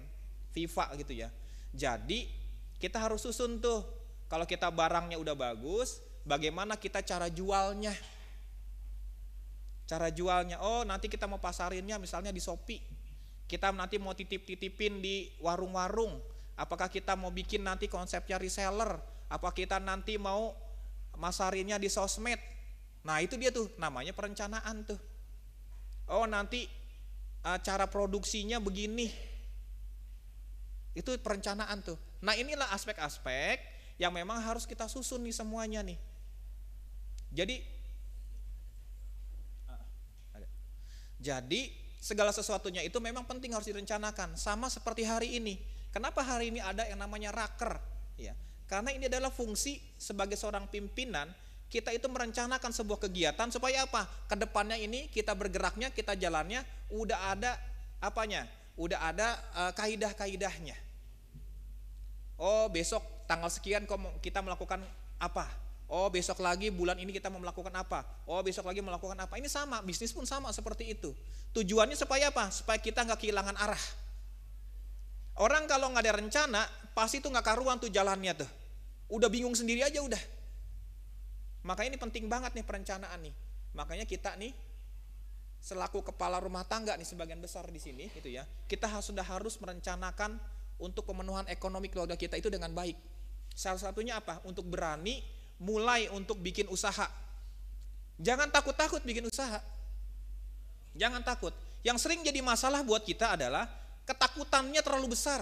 FIFA gitu ya. Jadi kita harus susun tuh, kalau kita barangnya udah bagus, bagaimana kita cara jualnya. Cara jualnya, nanti kita mau pasarinnya misalnya di Shopee, kita nanti mau titip-titipin di warung-warung, apakah kita mau bikin nanti konsepnya reseller, apa kita nanti mau masarinnya di sosmed. Nah itu dia tuh namanya perencanaan tuh. Nanti cara produksinya begini, itu perencanaan tuh. Nah inilah aspek-aspek yang memang harus kita susun nih semuanya nih. Jadi segala sesuatunya itu memang penting harus direncanakan. Sama seperti hari ini. Kenapa hari ini ada yang namanya raker? Ya, karena ini adalah fungsi sebagai seorang pimpinan, kita itu merencanakan sebuah kegiatan supaya apa? Kedepannya ini kita bergeraknya, kita jalannya, udah ada apanya? Udah ada kaidah-kaidahnya. Besok tanggal sekian kita melakukan apa? Besok lagi bulan ini kita mau melakukan apa? Besok lagi melakukan apa? Ini sama, bisnis pun sama seperti itu. Tujuannya supaya apa? Supaya kita nggak kehilangan arah. Orang kalau nggak ada rencana, pasti tuh nggak karuan tuh jalannya tuh. Udah bingung sendiri aja udah. Makanya ini penting banget nih perencanaan nih. Makanya kita nih selaku kepala rumah tangga nih sebagian besar di sini gitu ya. Kita sudah harus merencanakan untuk pemenuhan ekonomi keluarga kita itu dengan baik. Salah satunya apa? Untuk berani mulai untuk bikin usaha. Jangan takut-takut bikin usaha. Jangan takut. Yang sering jadi masalah buat kita adalah ketakutannya terlalu besar.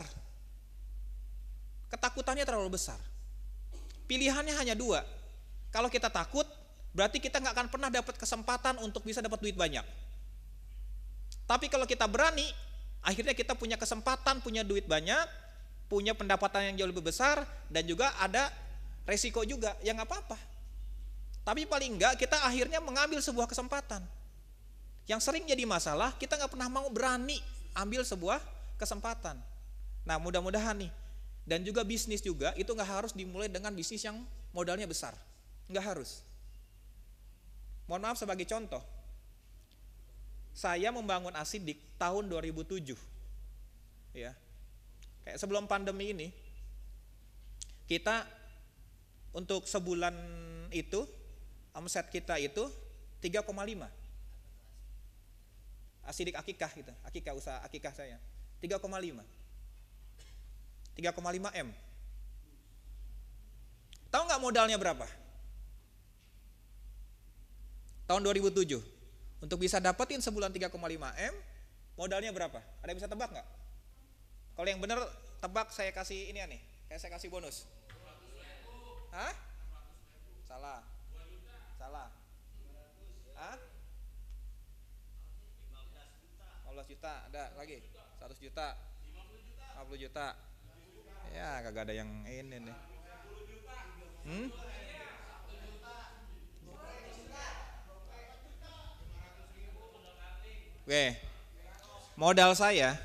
Ketakutannya terlalu besar. Pilihannya hanya dua. Kalau kita takut, berarti kita nggak akan pernah dapat kesempatan untuk bisa dapat duit banyak. Tapi kalau kita berani, akhirnya kita punya kesempatan, punya duit banyak, punya pendapatan yang jauh lebih besar, dan juga ada resiko juga, ya nggak apa-apa. Tapi paling enggak kita akhirnya mengambil sebuah kesempatan. Yang sering jadi masalah, kita nggak pernah mau berani ambil sebuah kesempatan. Nah mudah-mudahan nih, dan juga bisnis juga itu nggak harus dimulai dengan bisnis yang modalnya besar, nggak harus. Mohon maaf sebagai contoh, saya membangun Asidik tahun 2007, ya, kayak sebelum pandemi ini, kita untuk sebulan itu omset kita itu 3,5. Asidik akikah gitu, akikah usaha akikah saya 3,5 M. Tahu nggak modalnya berapa? Tahun 2007 untuk bisa dapetin sebulan 3,5 M, modalnya berapa? Ada yang bisa tebak nggak? Kalau yang benar tebak saya kasih ini ya nih, kayak saya kasih bonus. Hah? Salah. Salah. Hah? 15 juta, ada lagi. 100 juta. 50 juta. Ya, kagak ada yang ini nih. Oke. Modal saya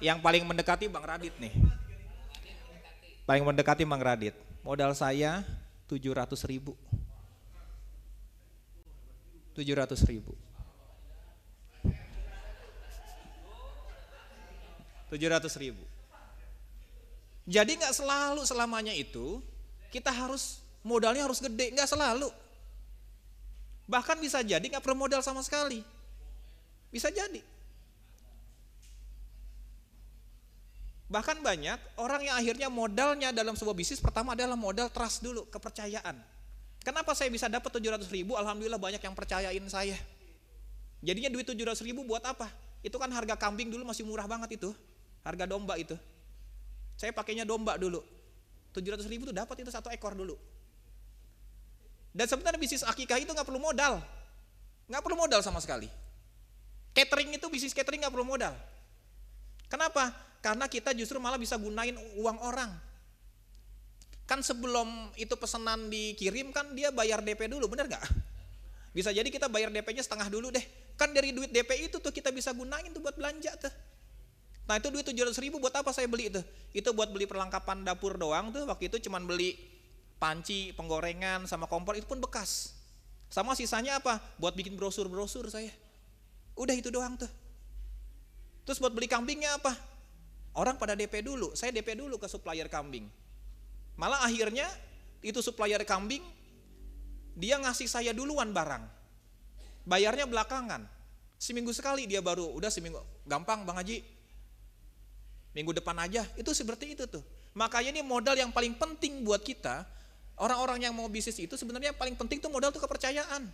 yang paling mendekati Bang Radit nih. Paling mendekati Bang Radit. Modal saya 700.000. 700.000. 700.000. Jadi nggak selalu selamanya itu kita harus modalnya harus gede, nggak selalu. Bahkan bisa jadi nggak perlu modal sama sekali. Bisa jadi. Bahkan banyak orang yang akhirnya modalnya dalam sebuah bisnis pertama adalah modal trust dulu, kepercayaan. Kenapa saya bisa dapat 700.000? Alhamdulillah banyak yang percayain saya. Jadinya duit 700.000 buat apa? Itu kan harga kambing dulu masih murah banget itu, harga domba itu. Saya pakainya domba dulu. 700.000 tuh dapat itu 1 ekor dulu. Dan sebenarnya bisnis akikah itu nggak perlu modal. Nggak perlu modal sama sekali. Catering itu, bisnis catering nggak perlu modal. Kenapa? Karena kita justru malah bisa gunain uang orang. Kan sebelum itu pesanan dikirim kan dia bayar DP dulu, bener nggak? Bisa jadi kita bayar DP-nya setengah dulu deh. Kan dari duit DP itu tuh kita bisa gunain tuh buat belanja tuh. Nah itu duit 700.000 buat apa saya beli itu? Itu buat beli perlengkapan dapur doang tuh. Waktu itu cuman beli panci, penggorengan, sama kompor, itu pun bekas. Sama sisanya apa? Buat bikin brosur-brosur saya. Udah itu doang tuh. Terus buat beli kambingnya apa? Orang pada DP dulu, saya DP dulu ke supplier kambing. Malah akhirnya itu supplier kambing, dia ngasih saya duluan barang. Bayarnya belakangan. Seminggu sekali dia baru, udah seminggu, gampang Bang Haji. Minggu depan aja, itu seperti itu tuh. Makanya ini modal yang paling penting buat kita. Orang-orang yang mau bisnis itu sebenarnya yang paling penting tuh modal tuh kepercayaan.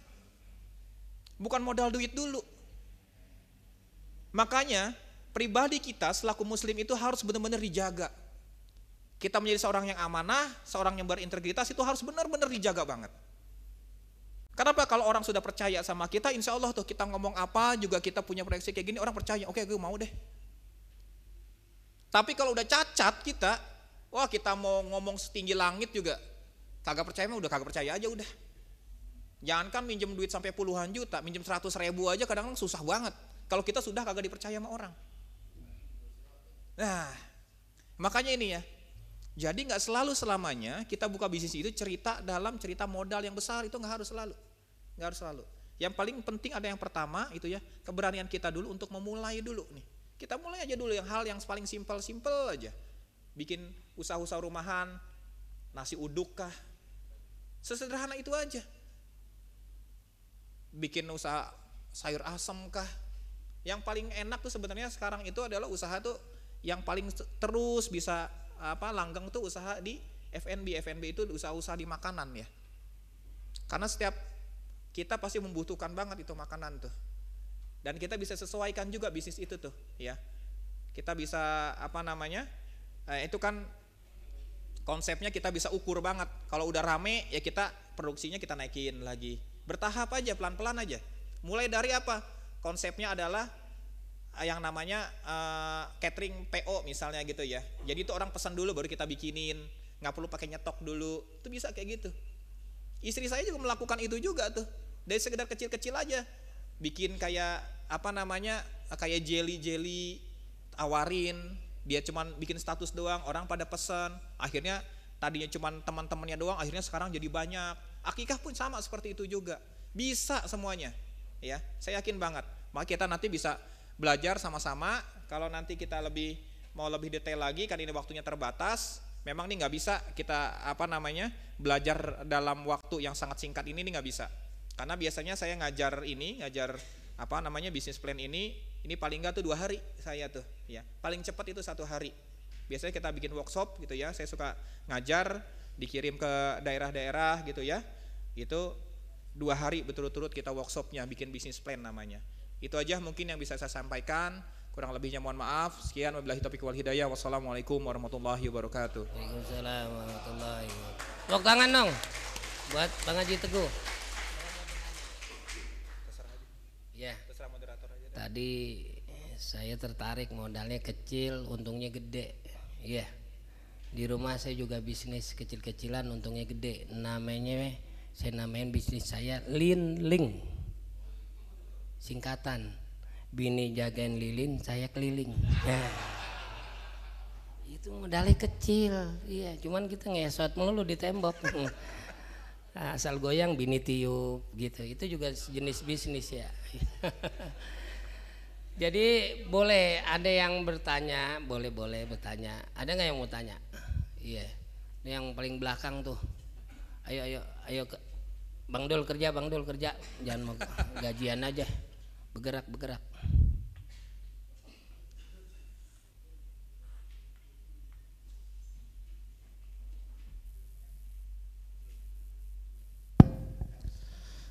Bukan modal duit dulu. Makanya pribadi kita selaku muslim itu harus benar-benar dijaga. Kita menjadi seorang yang amanah, seorang yang berintegritas itu harus benar-benar dijaga banget. Kenapa? Kalau orang sudah percaya sama kita, insya Allah tuh kita ngomong apa juga kita punya proyeksi kayak gini, orang percaya, oke gue mau deh. Tapi kalau udah cacat kita, wah kita mau ngomong setinggi langit juga kagak percaya, mah udah kagak percaya aja udah. Jangankan minjem duit sampai puluhan juta, minjem 100.000 aja kadang-kadang susah banget. Kalau kita sudah kagak dipercaya sama orang. Nah, makanya ini ya. Jadi nggak selalu selamanya kita buka bisnis itu cerita dalam cerita modal yang besar, itu nggak harus selalu. Nggak harus selalu. Yang paling penting ada yang pertama itu ya, keberanian kita dulu untuk memulai dulu nih. Kita mulai aja dulu yang hal yang paling simpel aja. Bikin usaha-usaha rumahan, nasi uduk kah? Sesederhana itu aja. Bikin usaha sayur asem kah? Yang paling enak tuh sebenarnya sekarang itu adalah usaha tuh yang paling terus bisa langgeng tuh usaha di F&B. F&B itu usaha-usaha di makanan ya. Karena setiap kita pasti membutuhkan banget itu makanan tuh. Dan kita bisa sesuaikan juga bisnis itu tuh ya. Kita bisa itu kan konsepnya kita bisa ukur banget. Kalau udah rame ya kita produksinya kita naikin lagi. Bertahap aja, pelan-pelan aja. Mulai dari apa? Konsepnya adalah yang namanya catering PO misalnya gitu ya. Jadi itu orang pesan dulu baru kita bikinin, nggak perlu pakai nyetok dulu. Itu bisa kayak gitu. Istri saya juga melakukan itu juga tuh. Dari sekedar kecil-kecil aja, bikin kayak kayak jelly awarin. Dia cuman bikin status doang, orang pada pesan. Akhirnya tadinya cuman teman-temannya doang, akhirnya sekarang jadi banyak. Akikah pun sama seperti itu juga. Bisa semuanya. Ya, saya yakin banget. Maka kita nanti bisa belajar sama-sama. Kalau nanti kita mau lebih detail lagi, kan ini waktunya terbatas. Memang ini nggak bisa kita belajar dalam waktu yang sangat singkat ini nggak bisa. Karena biasanya saya ngajar bisnis plan ini paling nggak tuh 2 hari saya tuh ya. Paling cepat itu 1 hari. Biasanya kita bikin workshop gitu ya. Saya suka ngajar, dikirim ke daerah-daerah gitu ya. Itu 2 hari berturut-turut kita workshopnya, bikin bisnis plan namanya. Itu aja mungkin yang bisa saya sampaikan. Kurang lebihnya mohon maaf. Sekian, wabillahi taufiq wal hidayah. Wassalamualaikum warahmatullahi wabarakatuh. Waalaikumsalam warahmatullahi wabarakatuh. Tepuk tangan dong buat Bang Haji Teguh. Ya. Terserah moderator aja. Tadi saya tertarik, modalnya kecil, untungnya gede. Iya. Di rumah saya juga bisnis kecil-kecilan, untungnya gede. Saya namain bisnis saya Lin. Singkatan, bini jagain lilin, saya keliling. Nah, itu modalnya kecil, iya. Cuman kita ngesot melulu di tembok. Nah, asal goyang bini tiup gitu. Itu juga jenis bisnis ya. Jadi boleh ada yang bertanya, boleh bertanya. Ada nggak yang mau tanya? Iya. Yang paling belakang tuh. Ayo Bang Dul kerja. Jangan mau gajian aja. Bergerak.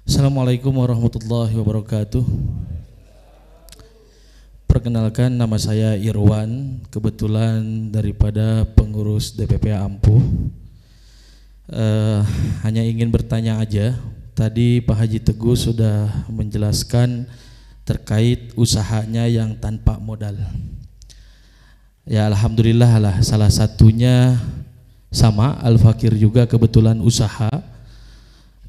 Assalamualaikum warahmatullahi wabarakatuh. Perkenalkan, nama saya Irwan, kebetulan daripada pengurus DPP Ampuh. Hanya ingin bertanya aja, tadi Pak Haji Teguh sudah menjelaskan terkait usahanya yang tanpa modal. Ya alhamdulillah lah, salah satunya sama Al-Fakir juga kebetulan usaha.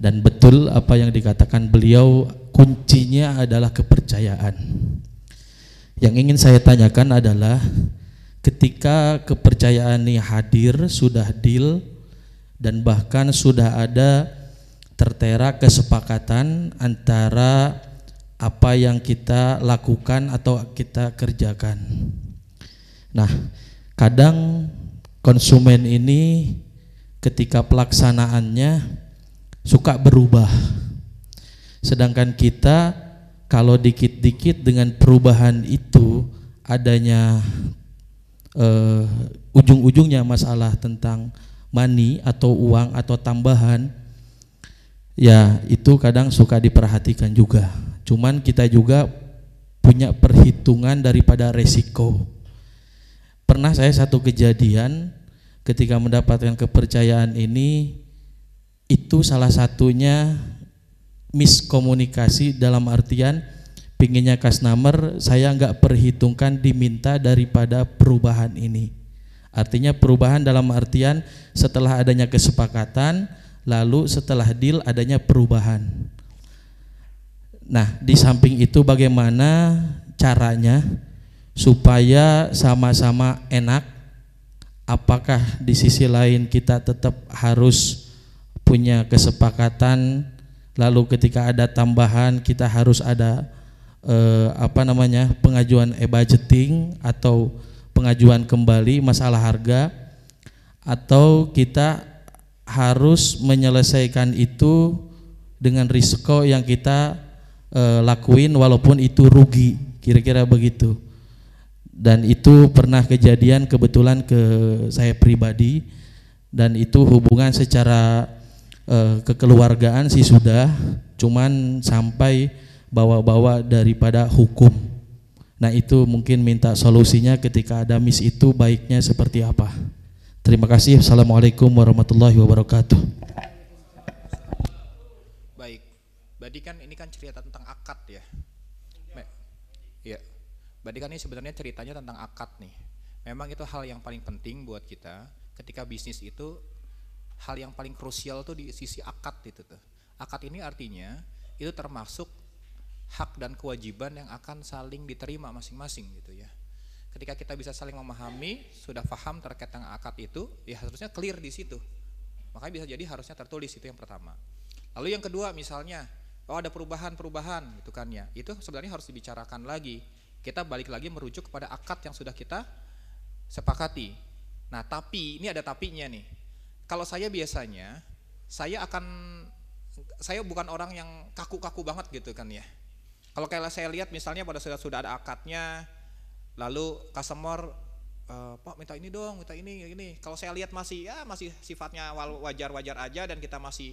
Dan betul apa yang dikatakan beliau, kuncinya adalah kepercayaan. Yang ingin saya tanyakan adalah ketika kepercayaan ini hadir, sudah deal, dan bahkan sudah ada tertera kesepakatan antara apa yang kita lakukan atau kita kerjakan. Nah, kadang konsumen ini ketika pelaksanaannya suka berubah, sedangkan kita kalau dikit-dikit dengan perubahan itu adanya ujung-ujungnya masalah tentang money atau uang atau tambahan, ya itu kadang suka diperhatikan juga. Cuman kita juga punya perhitungan daripada resiko. Pernah saya satu kejadian ketika mendapatkan kepercayaan ini, itu salah satunya miskomunikasi dalam artian pinginnya customer, saya nggak perhitungkan diminta daripada perubahan ini. Artinya perubahan dalam artian setelah adanya kesepakatan, lalu setelah deal adanya perubahan. Nah, di samping itu bagaimana caranya supaya sama-sama enak? Apakah di sisi lain kita tetap harus punya kesepakatan, lalu ketika ada tambahan kita harus ada pengajuan e-budgeting atau pengajuan kembali masalah harga, atau kita harus menyelesaikan itu dengan risiko yang kita lakuin walaupun itu rugi, kira-kira begitu. Dan itu pernah kejadian kebetulan ke saya pribadi, dan itu hubungan secara kekeluargaan sih sudah, cuman sampai bawa-bawa daripada hukum. Nah itu mungkin minta solusinya ketika ada miss itu baiknya seperti apa. Terima kasih. Assalamualaikum warahmatullahi wabarakatuh. Baik, berarti kan ini kan cerita tentang akad ya. Iya, berarti kan ini sebenarnya ceritanya tentang akad nih. Memang itu hal yang paling penting buat kita ketika bisnis itu. Hal yang paling krusial tuh di sisi akad itu tuh. Akad ini artinya itu termasuk hak dan kewajiban yang akan saling diterima masing-masing gitu ya. Ketika kita bisa saling memahami, sudah paham terkait dengan akad itu, ya harusnya clear di situ. Makanya bisa jadi harusnya tertulis, itu yang pertama. Lalu yang kedua misalnya, ada perubahan-perubahan gitu kan ya. Itu sebenarnya harus dibicarakan lagi. Kita balik lagi merujuk kepada akad yang sudah kita sepakati. Nah, tapi ini ada tapinya nih. Kalau saya biasanya, saya bukan orang yang kaku-kaku banget gitu kan ya. Kalau kayak saya lihat misalnya pada saat sudah ada akadnya, lalu customer, Pak minta ini dong, minta ini. Kalau saya lihat masih sifatnya wajar-wajar aja dan kita masih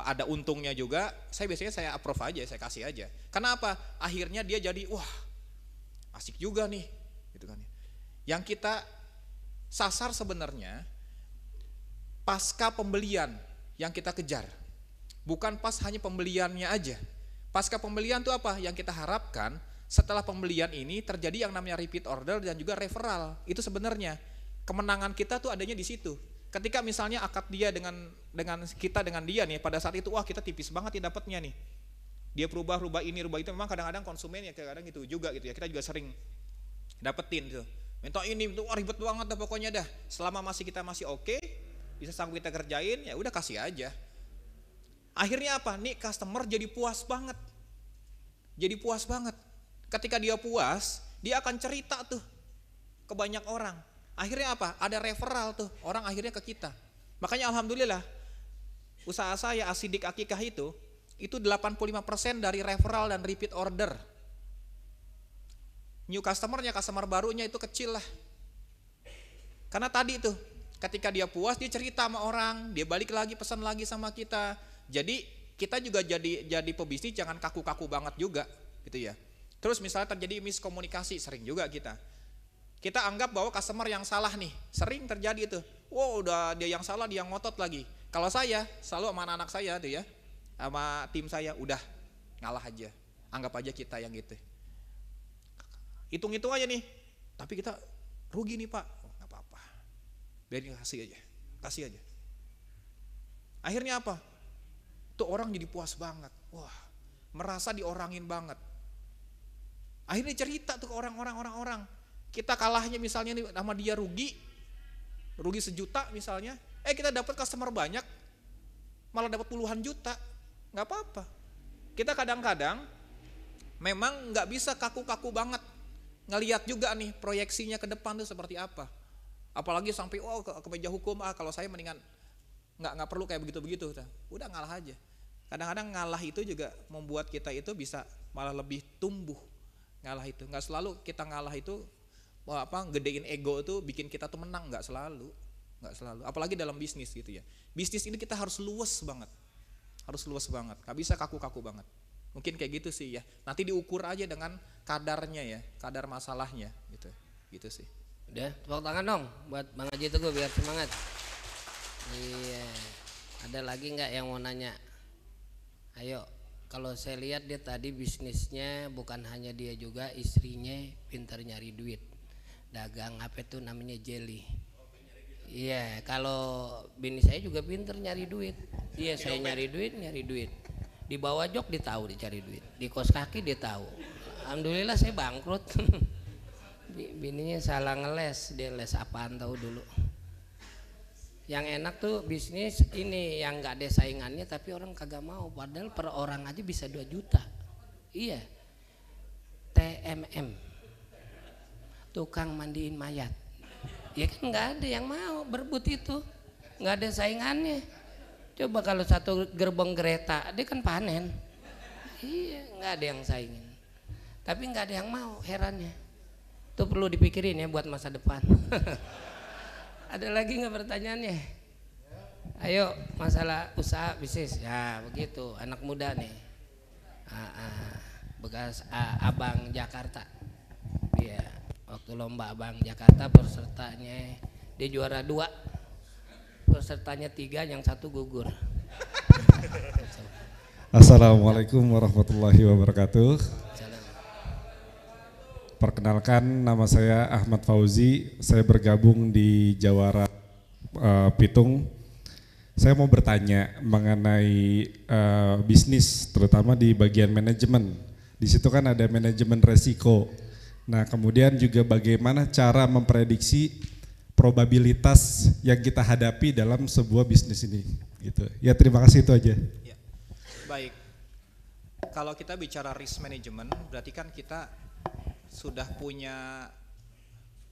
ada untungnya juga, saya biasanya approve aja, saya kasih aja. Kenapa? Akhirnya dia jadi wah asik juga nih, gitu kan. Yang kita sasar sebenarnya pasca pembelian yang kita kejar, bukan pas hanya pembeliannya aja. Pasca pembelian itu apa? Yang kita harapkan setelah pembelian ini terjadi yang namanya repeat order dan juga referral. Itu sebenarnya kemenangan kita tuh adanya di situ. Ketika misalnya akad dia dengan kita dengan dia nih, pada saat itu wah kita tipis banget ya dapatnya nih. Dia rubah ini, rubah itu, memang kadang-kadang konsumen ya kadang gitu juga gitu ya. Kita juga sering dapetin tuh. Minta ini tuh ribet banget dah pokoknya dah. Selama kita masih oke, bisa sanggup kita kerjain, ya udah kasih aja. Akhirnya apa? Nih customer jadi puas banget. Jadi puas banget. Ketika dia puas, dia akan cerita tuh ke banyak orang. Akhirnya apa? Ada referral tuh, orang akhirnya ke kita. Makanya alhamdulillah, usaha saya Asidik Akikah itu 85% dari referral dan repeat order. New customer barunya itu kecil lah. Karena tadi tuh, ketika dia puas, dia cerita sama orang, dia balik lagi pesan lagi sama kita. Jadi kita juga jadi pebisnis jangan kaku-kaku banget juga, gitu ya. Terus misalnya terjadi miskomunikasi, sering juga kita anggap bahwa customer yang salah nih, sering terjadi itu. Wow, udah dia yang salah, dia yang ngotot lagi. Kalau saya selalu sama anak saya tuh ya, sama tim saya, udah ngalah aja, anggap aja kita yang gitu. Hitung-hitung aja nih, tapi kita rugi nih Pak, oh, nggak apa-apa, biarin kasih aja. Akhirnya apa? Tuh orang jadi puas banget, wah, merasa diorangin banget. Akhirnya cerita tuh ke orang-orang. Kita kalahnya misalnya nih sama dia rugi 1 juta misalnya, kita dapat customer banyak, malah dapat puluhan juta, nggak apa-apa. Kita kadang-kadang memang nggak bisa kaku-kaku banget ngelihat juga nih proyeksinya ke depan tuh seperti apa. Apalagi sampai ke meja hukum, kalau saya mendingan nggak perlu kayak begitu-begitu, udah ngalah aja. Kadang-kadang ngalah itu juga membuat kita itu bisa malah lebih tumbuh. Ngalah itu nggak selalu kita ngalah itu gedein ego itu bikin kita tuh menang, nggak selalu. Apalagi dalam bisnis gitu ya. Bisnis ini kita harus luas banget, nggak bisa kaku-kaku banget. Mungkin kayak gitu sih ya. Nanti diukur aja dengan kadarnya ya, kadar masalahnya gitu sih. Udah, tepuk tangan dong buat Bang Haji Teguh biar semangat. Iya, ada lagi nggak yang mau nanya? Ayo, kalau saya lihat dia tadi bisnisnya bukan hanya dia juga, istrinya pintar nyari duit. Dagang apa tuh namanya jelly. Iya, kalau bini saya juga pintar nyari duit. Iya, saya nyari duit. Di bawah jok dia tahu dia cari duit. Di kos kaki dia tahu. Alhamdulillah saya bangkrut. Bininya salah ngeles, dia les apaan tahu dulu. Yang enak tuh bisnis ini yang nggak ada saingannya tapi orang kagak mau, padahal per orang aja bisa 2 juta. Iya. TMM, tukang mandiin mayat. Ya kan nggak ada yang mau berebut itu, nggak ada saingannya. Coba kalau satu gerbong kereta dia kan panen. Iya, nggak ada yang saingin. Tapi nggak ada yang mau, herannya. Itu perlu dipikirin ya buat masa depan. Ada lagi nggak pertanyaannya? Ayo, masalah usaha bisnis ya begitu, anak muda nih. Bekas abang Jakarta. Iya, waktu lomba abang Jakarta pesertanya dia juara 2, pesertanya 3, yang 1 gugur. Assalamualaikum warahmatullahi wabarakatuh. Perkenalkan, nama saya Ahmad Fauzi, saya bergabung di Jawara Pitung. Saya mau bertanya mengenai bisnis, terutama di bagian manajemen. Di situ kan ada manajemen resiko. Nah, kemudian juga bagaimana cara memprediksi probabilitas yang kita hadapi dalam sebuah bisnis ini. Gitu. Ya, terima kasih, itu aja. Ya. Baik. Kalau kita bicara risk management, berarti kan kita sudah punya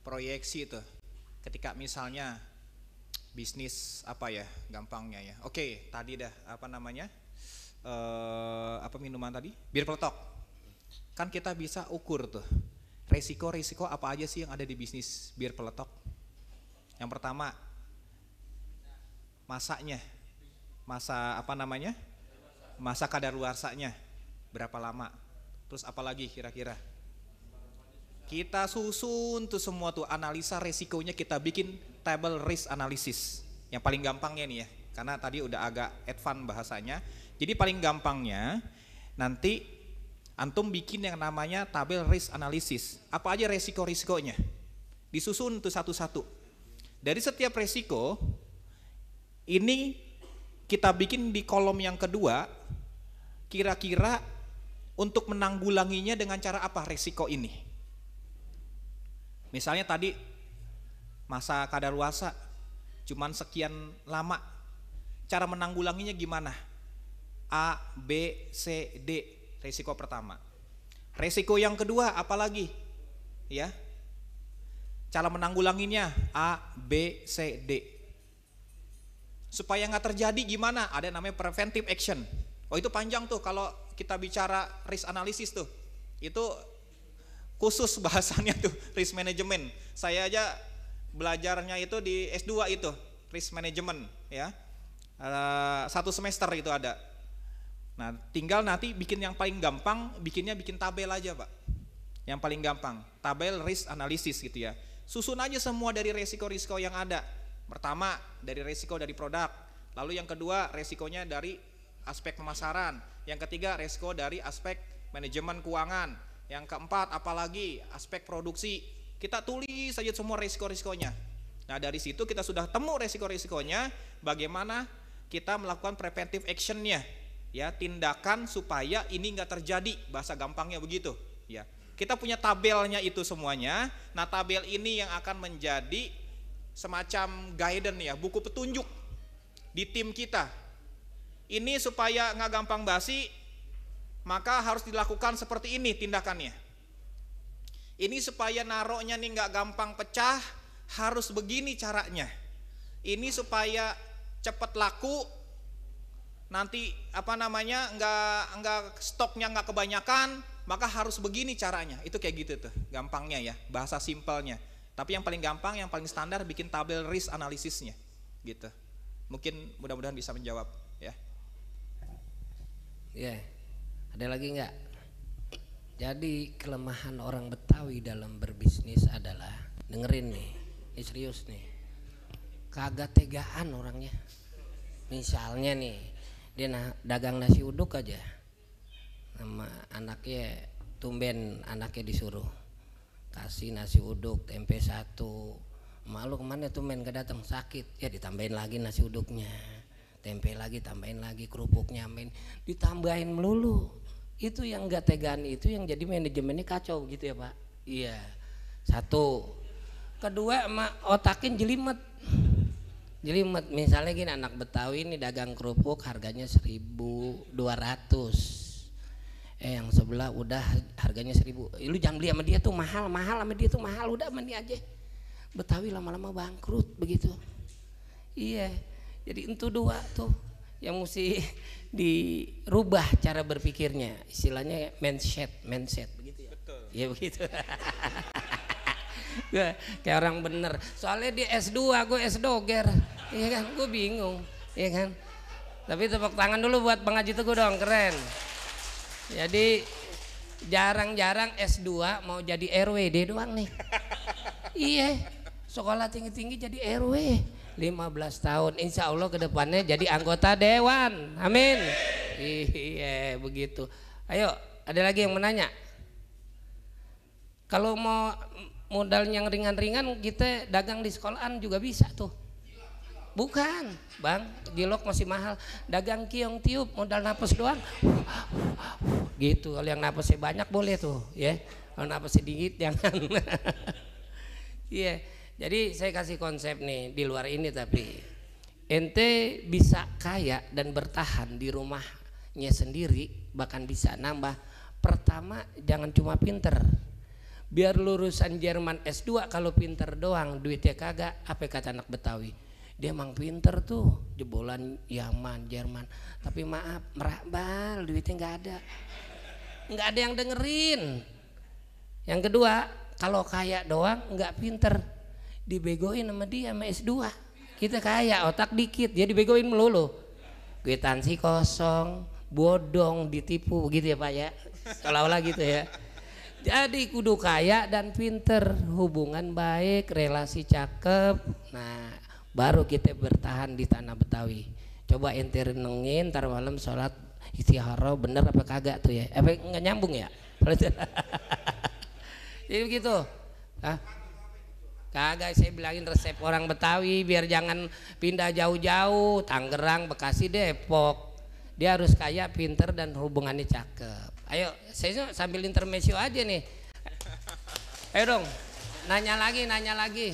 proyeksi itu. Ketika misalnya bisnis apa ya, gampangnya ya. Oke, tadi dah apa minuman tadi? Bir peletok. Kan kita bisa ukur tuh. Resiko apa aja sih yang ada di bisnis bir peletok? Yang pertama, masanya. Masa kadaluarsanya berapa lama? Terus apa lagi kira-kira? Kita susun tuh semua tuh analisa resikonya, kita bikin table risk analysis. Yang paling gampangnya nih ya, karena tadi udah agak advance bahasanya. Jadi paling gampangnya nanti antum bikin yang namanya table risk analysis. Apa aja resiko-risikonya? Disusun tuh satu-satu. Dari setiap resiko ini kita bikin di kolom yang kedua, kira-kira untuk menanggulanginya dengan cara apa resiko ini. Misalnya tadi masa kadaluarsa cuman sekian lama, cara menanggulanginya gimana? A, B, C, D, resiko pertama. Resiko yang kedua apalagi? Ya, cara menanggulanginya A, B, C, D. Supaya nggak terjadi gimana? Ada namanya preventive action. Oh, itu panjang tuh kalau kita bicara risk analysis tuh. Itu khusus bahasannya tuh risk management. Saya aja belajarnya itu di S2 itu risk management ya. 1 semester itu ada. Nah, tinggal nanti bikin yang paling gampang, bikin tabel aja, Pak. Yang paling gampang, tabel risk analysis gitu ya. Susun aja semua dari resiko-risiko yang ada. Pertama, dari resiko dari produk. Lalu yang kedua, resikonya dari aspek pemasaran. Yang ketiga, resiko dari aspek manajemen keuangan. Yang keempat, apalagi aspek produksi. Kita tulis saja semua resiko-risikonya. Nah, dari situ kita sudah temu resiko-risikonya, bagaimana kita melakukan preventive actionnya, ya, tindakan supaya ini nggak terjadi, bahasa gampangnya begitu, ya. Kita punya tabelnya itu semuanya. Nah, tabel ini yang akan menjadi semacam guidance ya, buku petunjuk di tim kita. Ini supaya nggak gampang basi, maka harus dilakukan seperti ini tindakannya. Ini supaya naroknya nih nggak gampang pecah, harus begini caranya. Ini supaya cepat laku, nanti nggak stoknya nggak kebanyakan, maka harus begini caranya. Itu kayak gitu tuh, gampangnya ya, bahasa simpelnya. Tapi yang paling gampang, yang paling standar bikin tabel risk analisisnya, gitu. Mungkin mudah-mudahan bisa menjawab, ya. Ya, ada lagi nggak? Jadi kelemahan orang Betawi dalam berbisnis adalah, dengerin nih, ini serius nih, kagak tegaan orangnya. Misalnya nih, dia dagang nasi uduk aja, sama anaknya, tumben anaknya disuruh kasih nasi uduk tempe 1. Malu kemana tuh men, gak datang, sakit, ya ditambahin lagi nasi uduknya, tempe lagi, tambahin lagi kerupuknya, main ditambahin melulu. Itu yang gak tegaan, itu yang jadi manajemennya kacau gitu ya Pak. Iya, satu. Kedua, otakin jelimet. Misalnya gini, anak Betawi ini dagang kerupuk harganya 1.200, yang sebelah udah harganya 1.000. Lu jangan beli sama dia tuh, mahal sama dia tuh mahal, udah sama dia aja. Betawi lama-lama bangkrut begitu. Iya, jadi itu dua tuh yang mesti dirubah cara berpikirnya, istilahnya mindset begitu ya. Betul. Iya begitu. Gue kayak orang bener, soalnya dia S2, gue S doger, iya kan, gue bingung, iya kan. Tapi tepuk tangan dulu buat pengaji Teguh dong, keren. Jadi jarang-jarang S2 mau jadi RW, dia doang nih. Iya, sekolah tinggi-tinggi jadi RW 15 tahun, insya Allah kedepannya jadi anggota dewan, amin. Iya begitu. Ayo, ada lagi yang menanya? Kalau mau modal yang ringan-ringan, kita dagang di sekolahan juga bisa tuh. Bukan bang, jilok masih mahal. Dagang kiong tiup, modal napas doang gitu. Kalau yang napasnya banyak boleh tuh ya, kalau napasnya dikit jangan. Iya, jadi saya kasih konsep nih di luar ini, tapi ente bisa kaya dan bertahan di rumahnya sendiri, bahkan bisa nambah. Pertama, jangan cuma pinter. Biar lulusan Jerman S2 kalau pinter doang duitnya kagak, apa kata anak Betawi, dia emang pinter tuh, jebolan Yaman, Jerman, tapi maaf merakbal, duitnya nggak ada yang dengerin. Yang kedua, kalau kaya doang nggak pinter, dibegoin sama dia sama S2. Kita kaya otak dikit, dia dibegoin melulu, kwitansi kosong, bodong, ditipu begitu ya Pak ya, seolah-olah gitu ya. Jadi kudu kaya dan pinter, hubungan baik, relasi cakep, nah baru kita bertahan di tanah Betawi. Coba ente renengin, ntar malam sholat istihara bener apa kagak tuh ya, apa nggak nyambung ya? Jadi begitu. Kagak, saya bilangin resep orang Betawi biar jangan pindah jauh-jauh, Tangerang, Bekasi, Depok. Dia harus kaya, pinter dan hubungannya cakep. Ayo, saya sambil intermezzo aja nih. Ayo dong, nanya lagi.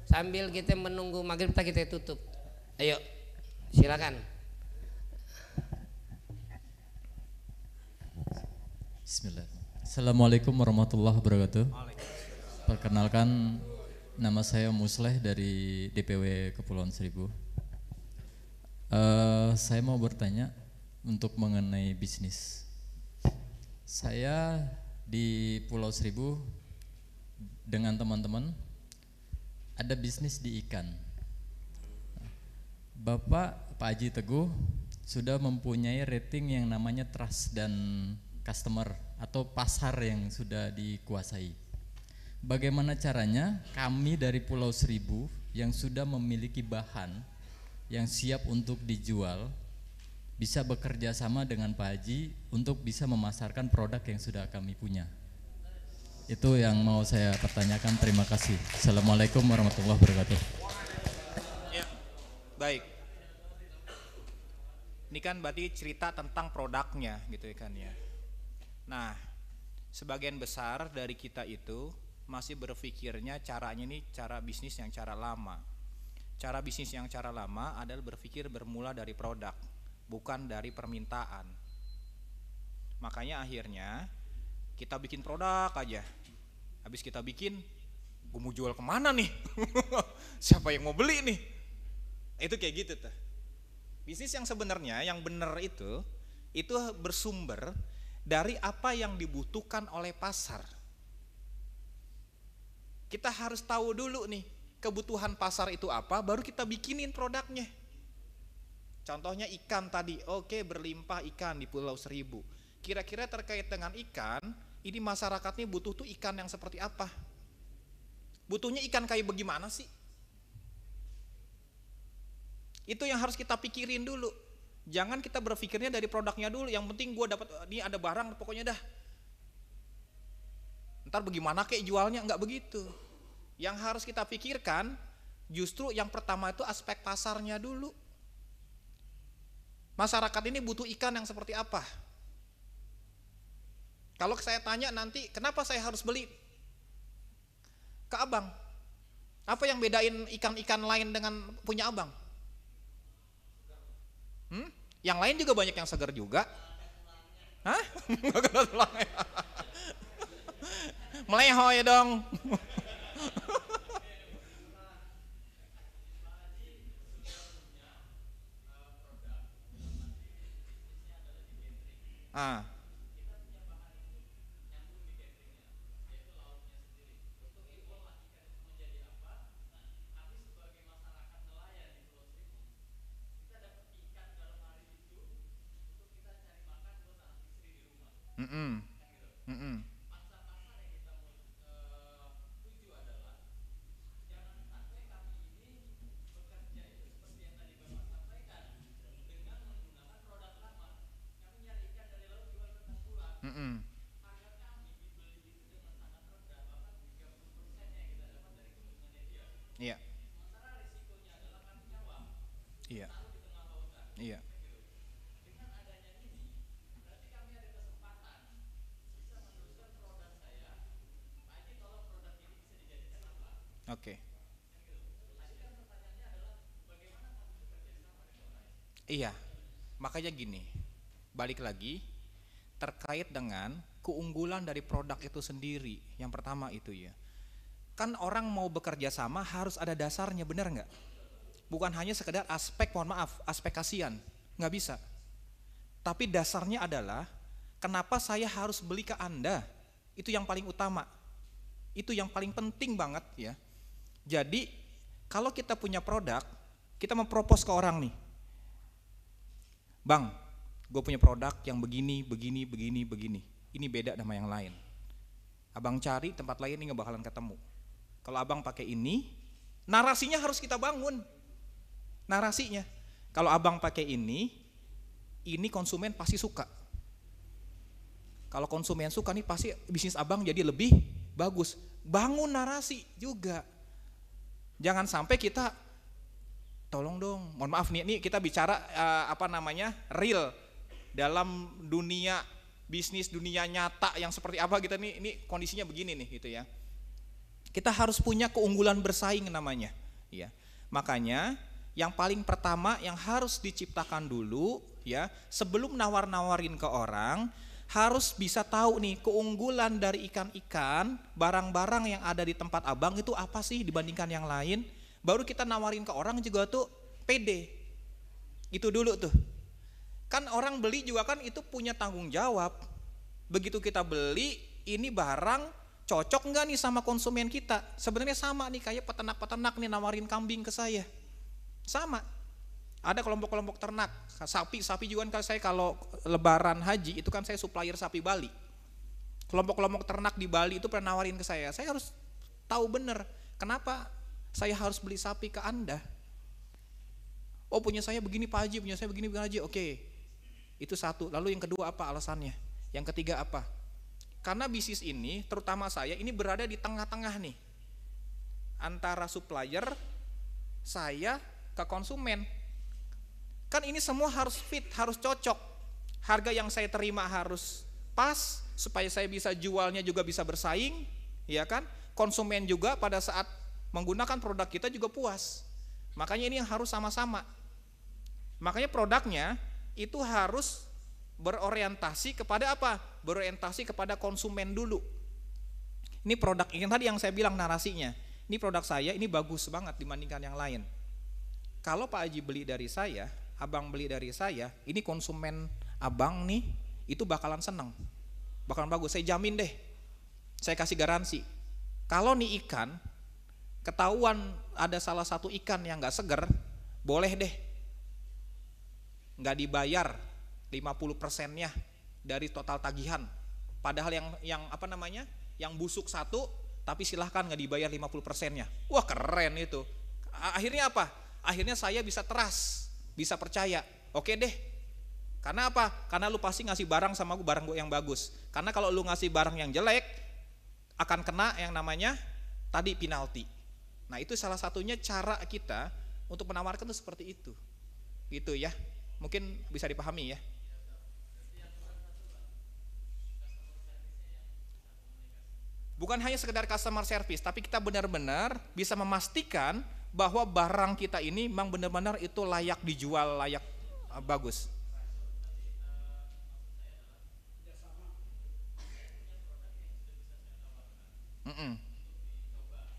Sambil kita menunggu maghrib kita tutup. Ayo, silakan. Bismillah. Assalamualaikum warahmatullahi wabarakatuh. Perkenalkan, nama saya Musleh dari DPW Kepulauan Seribu. Saya mau bertanya untuk mengenai bisnis. Saya di Pulau Seribu dengan teman-teman ada bisnis di ikan. Bapak Pak Haji Teguh sudah mempunyai rating yang namanya trust dan customer atau pasar yang sudah dikuasai. Bagaimana caranya kami dari Pulau Seribu yang sudah memiliki bahan yang siap untuk dijual bisa bekerja sama dengan Pak Haji untuk bisa memasarkan produk yang sudah kami punya. Itu yang mau saya pertanyakan. Terima kasih. Assalamualaikum warahmatullahi wabarakatuh. Ya, baik. Ini kan berarti cerita tentang produknya gitu kan ya. Nah, sebagian besar dari kita itu masih berpikirnya caranya ini cara bisnis yang cara lama. Cara bisnis yang cara lama adalah berpikir bermula dari produk, bukan dari permintaan. Makanya akhirnya kita bikin produk aja. Habis kita bikin, gue mau jual kemana nih? Siapa yang mau beli nih? Itu kayak gitu tuh. Bisnis yang sebenarnya yang benar itu bersumber dari apa yang dibutuhkan oleh pasar. Kita harus tahu dulu nih kebutuhan pasar itu apa, baru kita bikinin produknya. Contohnya ikan tadi, oke, berlimpah ikan di Pulau Seribu. Kira-kira terkait dengan ikan, ini masyarakatnya butuh tuh ikan yang seperti apa? Butuhnya ikan kayak bagaimana sih? Itu yang harus kita pikirin dulu. Jangan kita berpikirnya dari produknya dulu. Yang penting gue dapat, ini ada barang, pokoknya dah. Ntar bagaimana kayak jualnya, enggak begitu. Yang harus kita pikirkan justru yang pertama itu aspek pasarnya dulu. Masyarakat ini butuh ikan yang seperti apa? Kalau saya tanya nanti, kenapa saya harus beli ke abang? Apa yang bedain ikan-ikan lain dengan punya abang? Yang lain juga banyak yang segar juga. Hah? Melehoy dong. Iya. Iya. Iya. Oke. Iya. Makanya gini. Balik lagi terkait dengan keunggulan dari produk itu sendiri. Yang pertama itu ya. Kan orang mau bekerja sama harus ada dasarnya, benar nggak? Bukan hanya sekedar aspek, mohon maaf, aspek kasihan, nggak bisa. Tapi dasarnya adalah kenapa saya harus beli ke Anda? Itu yang paling utama. Itu yang paling penting banget ya. Jadi kalau kita punya produk, kita mempropos ke orang nih, Bang, gue punya produk yang begini. Ini beda sama yang lain. Abang cari tempat lain ini nggak bakalan ketemu. Kalau abang pakai ini, narasinya harus kita bangun. Narasinya, kalau abang pakai ini konsumen pasti suka. Kalau konsumen suka nih pasti bisnis abang jadi lebih bagus. Bangun narasi juga. Jangan sampai kita, tolong dong, mohon maaf nih kita bicara real dalam dunia bisnis, dunia nyata yang seperti apa kita nih, ini kondisinya begini nih gitu ya. Kita harus punya keunggulan bersaing namanya, ya. Makanya yang paling pertama yang harus diciptakan dulu ya, sebelum nawar-nawarin ke orang, harus bisa tahu nih keunggulan dari ikan-ikan, barang-barang yang ada di tempat abang itu apa sih dibandingkan yang lain. Baru kita nawarin ke orang juga tuh pede. Itu dulu tuh. Kan orang beli juga kan itu punya tanggung jawab. Begitu kita beli, ini barang cocok nggak nih sama konsumen kita? Sebenarnya sama nih kayak peternak-peternak nih nawarin kambing ke saya. Sama. Ada kelompok-kelompok ternak, sapi juga kan saya kalau lebaran haji itu kan saya supplier sapi Bali. Kelompok-kelompok ternak di Bali itu pernah nawarin ke saya harus tahu bener kenapa saya harus beli sapi ke Anda. Oh punya saya begini Pak Haji, punya saya begini Pak Haji, oke. Itu satu, lalu yang kedua apa alasannya? Yang ketiga apa? Karena bisnis ini, terutama saya, ini berada di tengah-tengah nih. Antara supplier, saya ke konsumen. Kan ini semua harus fit, harus cocok. Harga yang saya terima harus pas, supaya saya bisa jualnya juga bisa bersaing, ya kan? Konsumen juga pada saat menggunakan produk kita juga puas. Makanya ini yang harus sama-sama. Makanya produknya itu harus berorientasi kepada apa? Berorientasi kepada konsumen dulu. Ini produk yang tadi yang saya bilang narasinya. Ini produk saya, ini bagus banget dibandingkan yang lain. Kalau Pak Haji beli dari saya, Abang beli dari saya, ini konsumen Abang nih, itu bakalan seneng. Bakalan bagus, saya jamin deh. Saya kasih garansi. Kalau nih ikan, ketahuan ada salah satu ikan yang gak seger, boleh deh. Gak dibayar 50%-nya dari total tagihan. Padahal yang apa namanya? Yang busuk satu, tapi silahkan gak dibayar 50%-nya. Wah keren itu. Akhirnya apa? Akhirnya saya bisa trust, bisa percaya. Oke deh. Karena apa? Karena lu pasti ngasih barang sama gue, barang gue yang bagus. Karena kalau lu ngasih barang yang jelek, akan kena yang namanya tadi penalti. Nah itu salah satunya cara kita untuk menawarkan itu seperti itu. Gitu ya. Mungkin bisa dipahami ya. Bukan hanya sekedar customer service, tapi kita benar-benar bisa memastikan bahwa barang kita ini memang benar-benar itu layak dijual, layak bagus.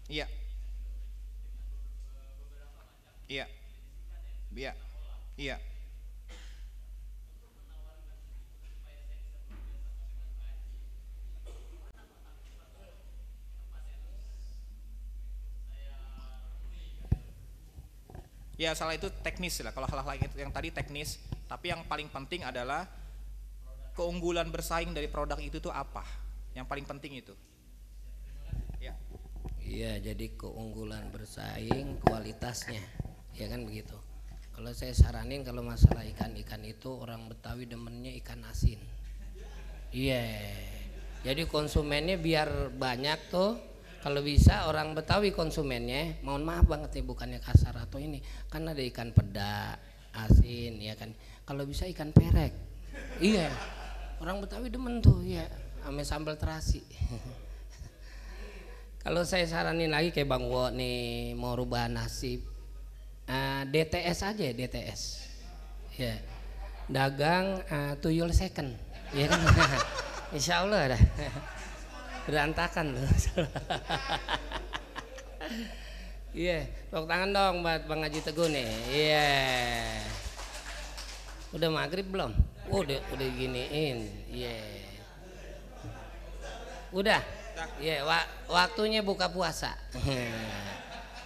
Iya. Iya. Iya. Iya. Ya salah itu teknis lah, kalau hal-hal yang tadi teknis, tapi yang paling penting adalah keunggulan bersaing dari produk itu tuh apa? Yang paling penting itu. Ya. Iya, jadi keunggulan bersaing, kualitasnya, ya kan begitu. Kalau saya saranin kalau masalah ikan-ikan itu orang Betawi demennya ikan asin. Iya, jadi konsumennya biar banyak tuh. Kalau bisa orang Betawi konsumennya, mohon maaf banget nih bukannya kasar atau ini, kan ada ikan peda, asin, ya kan. Kalau bisa ikan perek, iya. Orang Betawi demen tuh, ya, ame sambal terasi. Kalau saya saranin lagi kayak Bang Wo nih mau rubah nasib, DTS aja, DTS, ya. Dagang tuyul second, ya kan. Insya Allah dah. Berantakan loh. Iya, tepuk tangan dong buat Bang Haji Teguh nih. Iya. Udah maghrib belum? Udah giniin. Iya. Udah. Iya, waktunya buka puasa.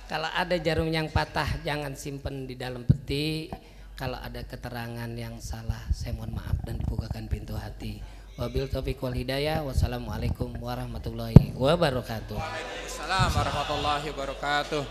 Kalau ada jarum yang patah jangan simpen di dalam peti. Kalau ada keterangan yang salah saya mohon maaf dan dibukakan pintu hati. Wabil taufiq wal hidayah. Wassalamualaikum warahmatullahi wabarakatuh. Waalaikumsalam warahmatullahi wabarakatuh.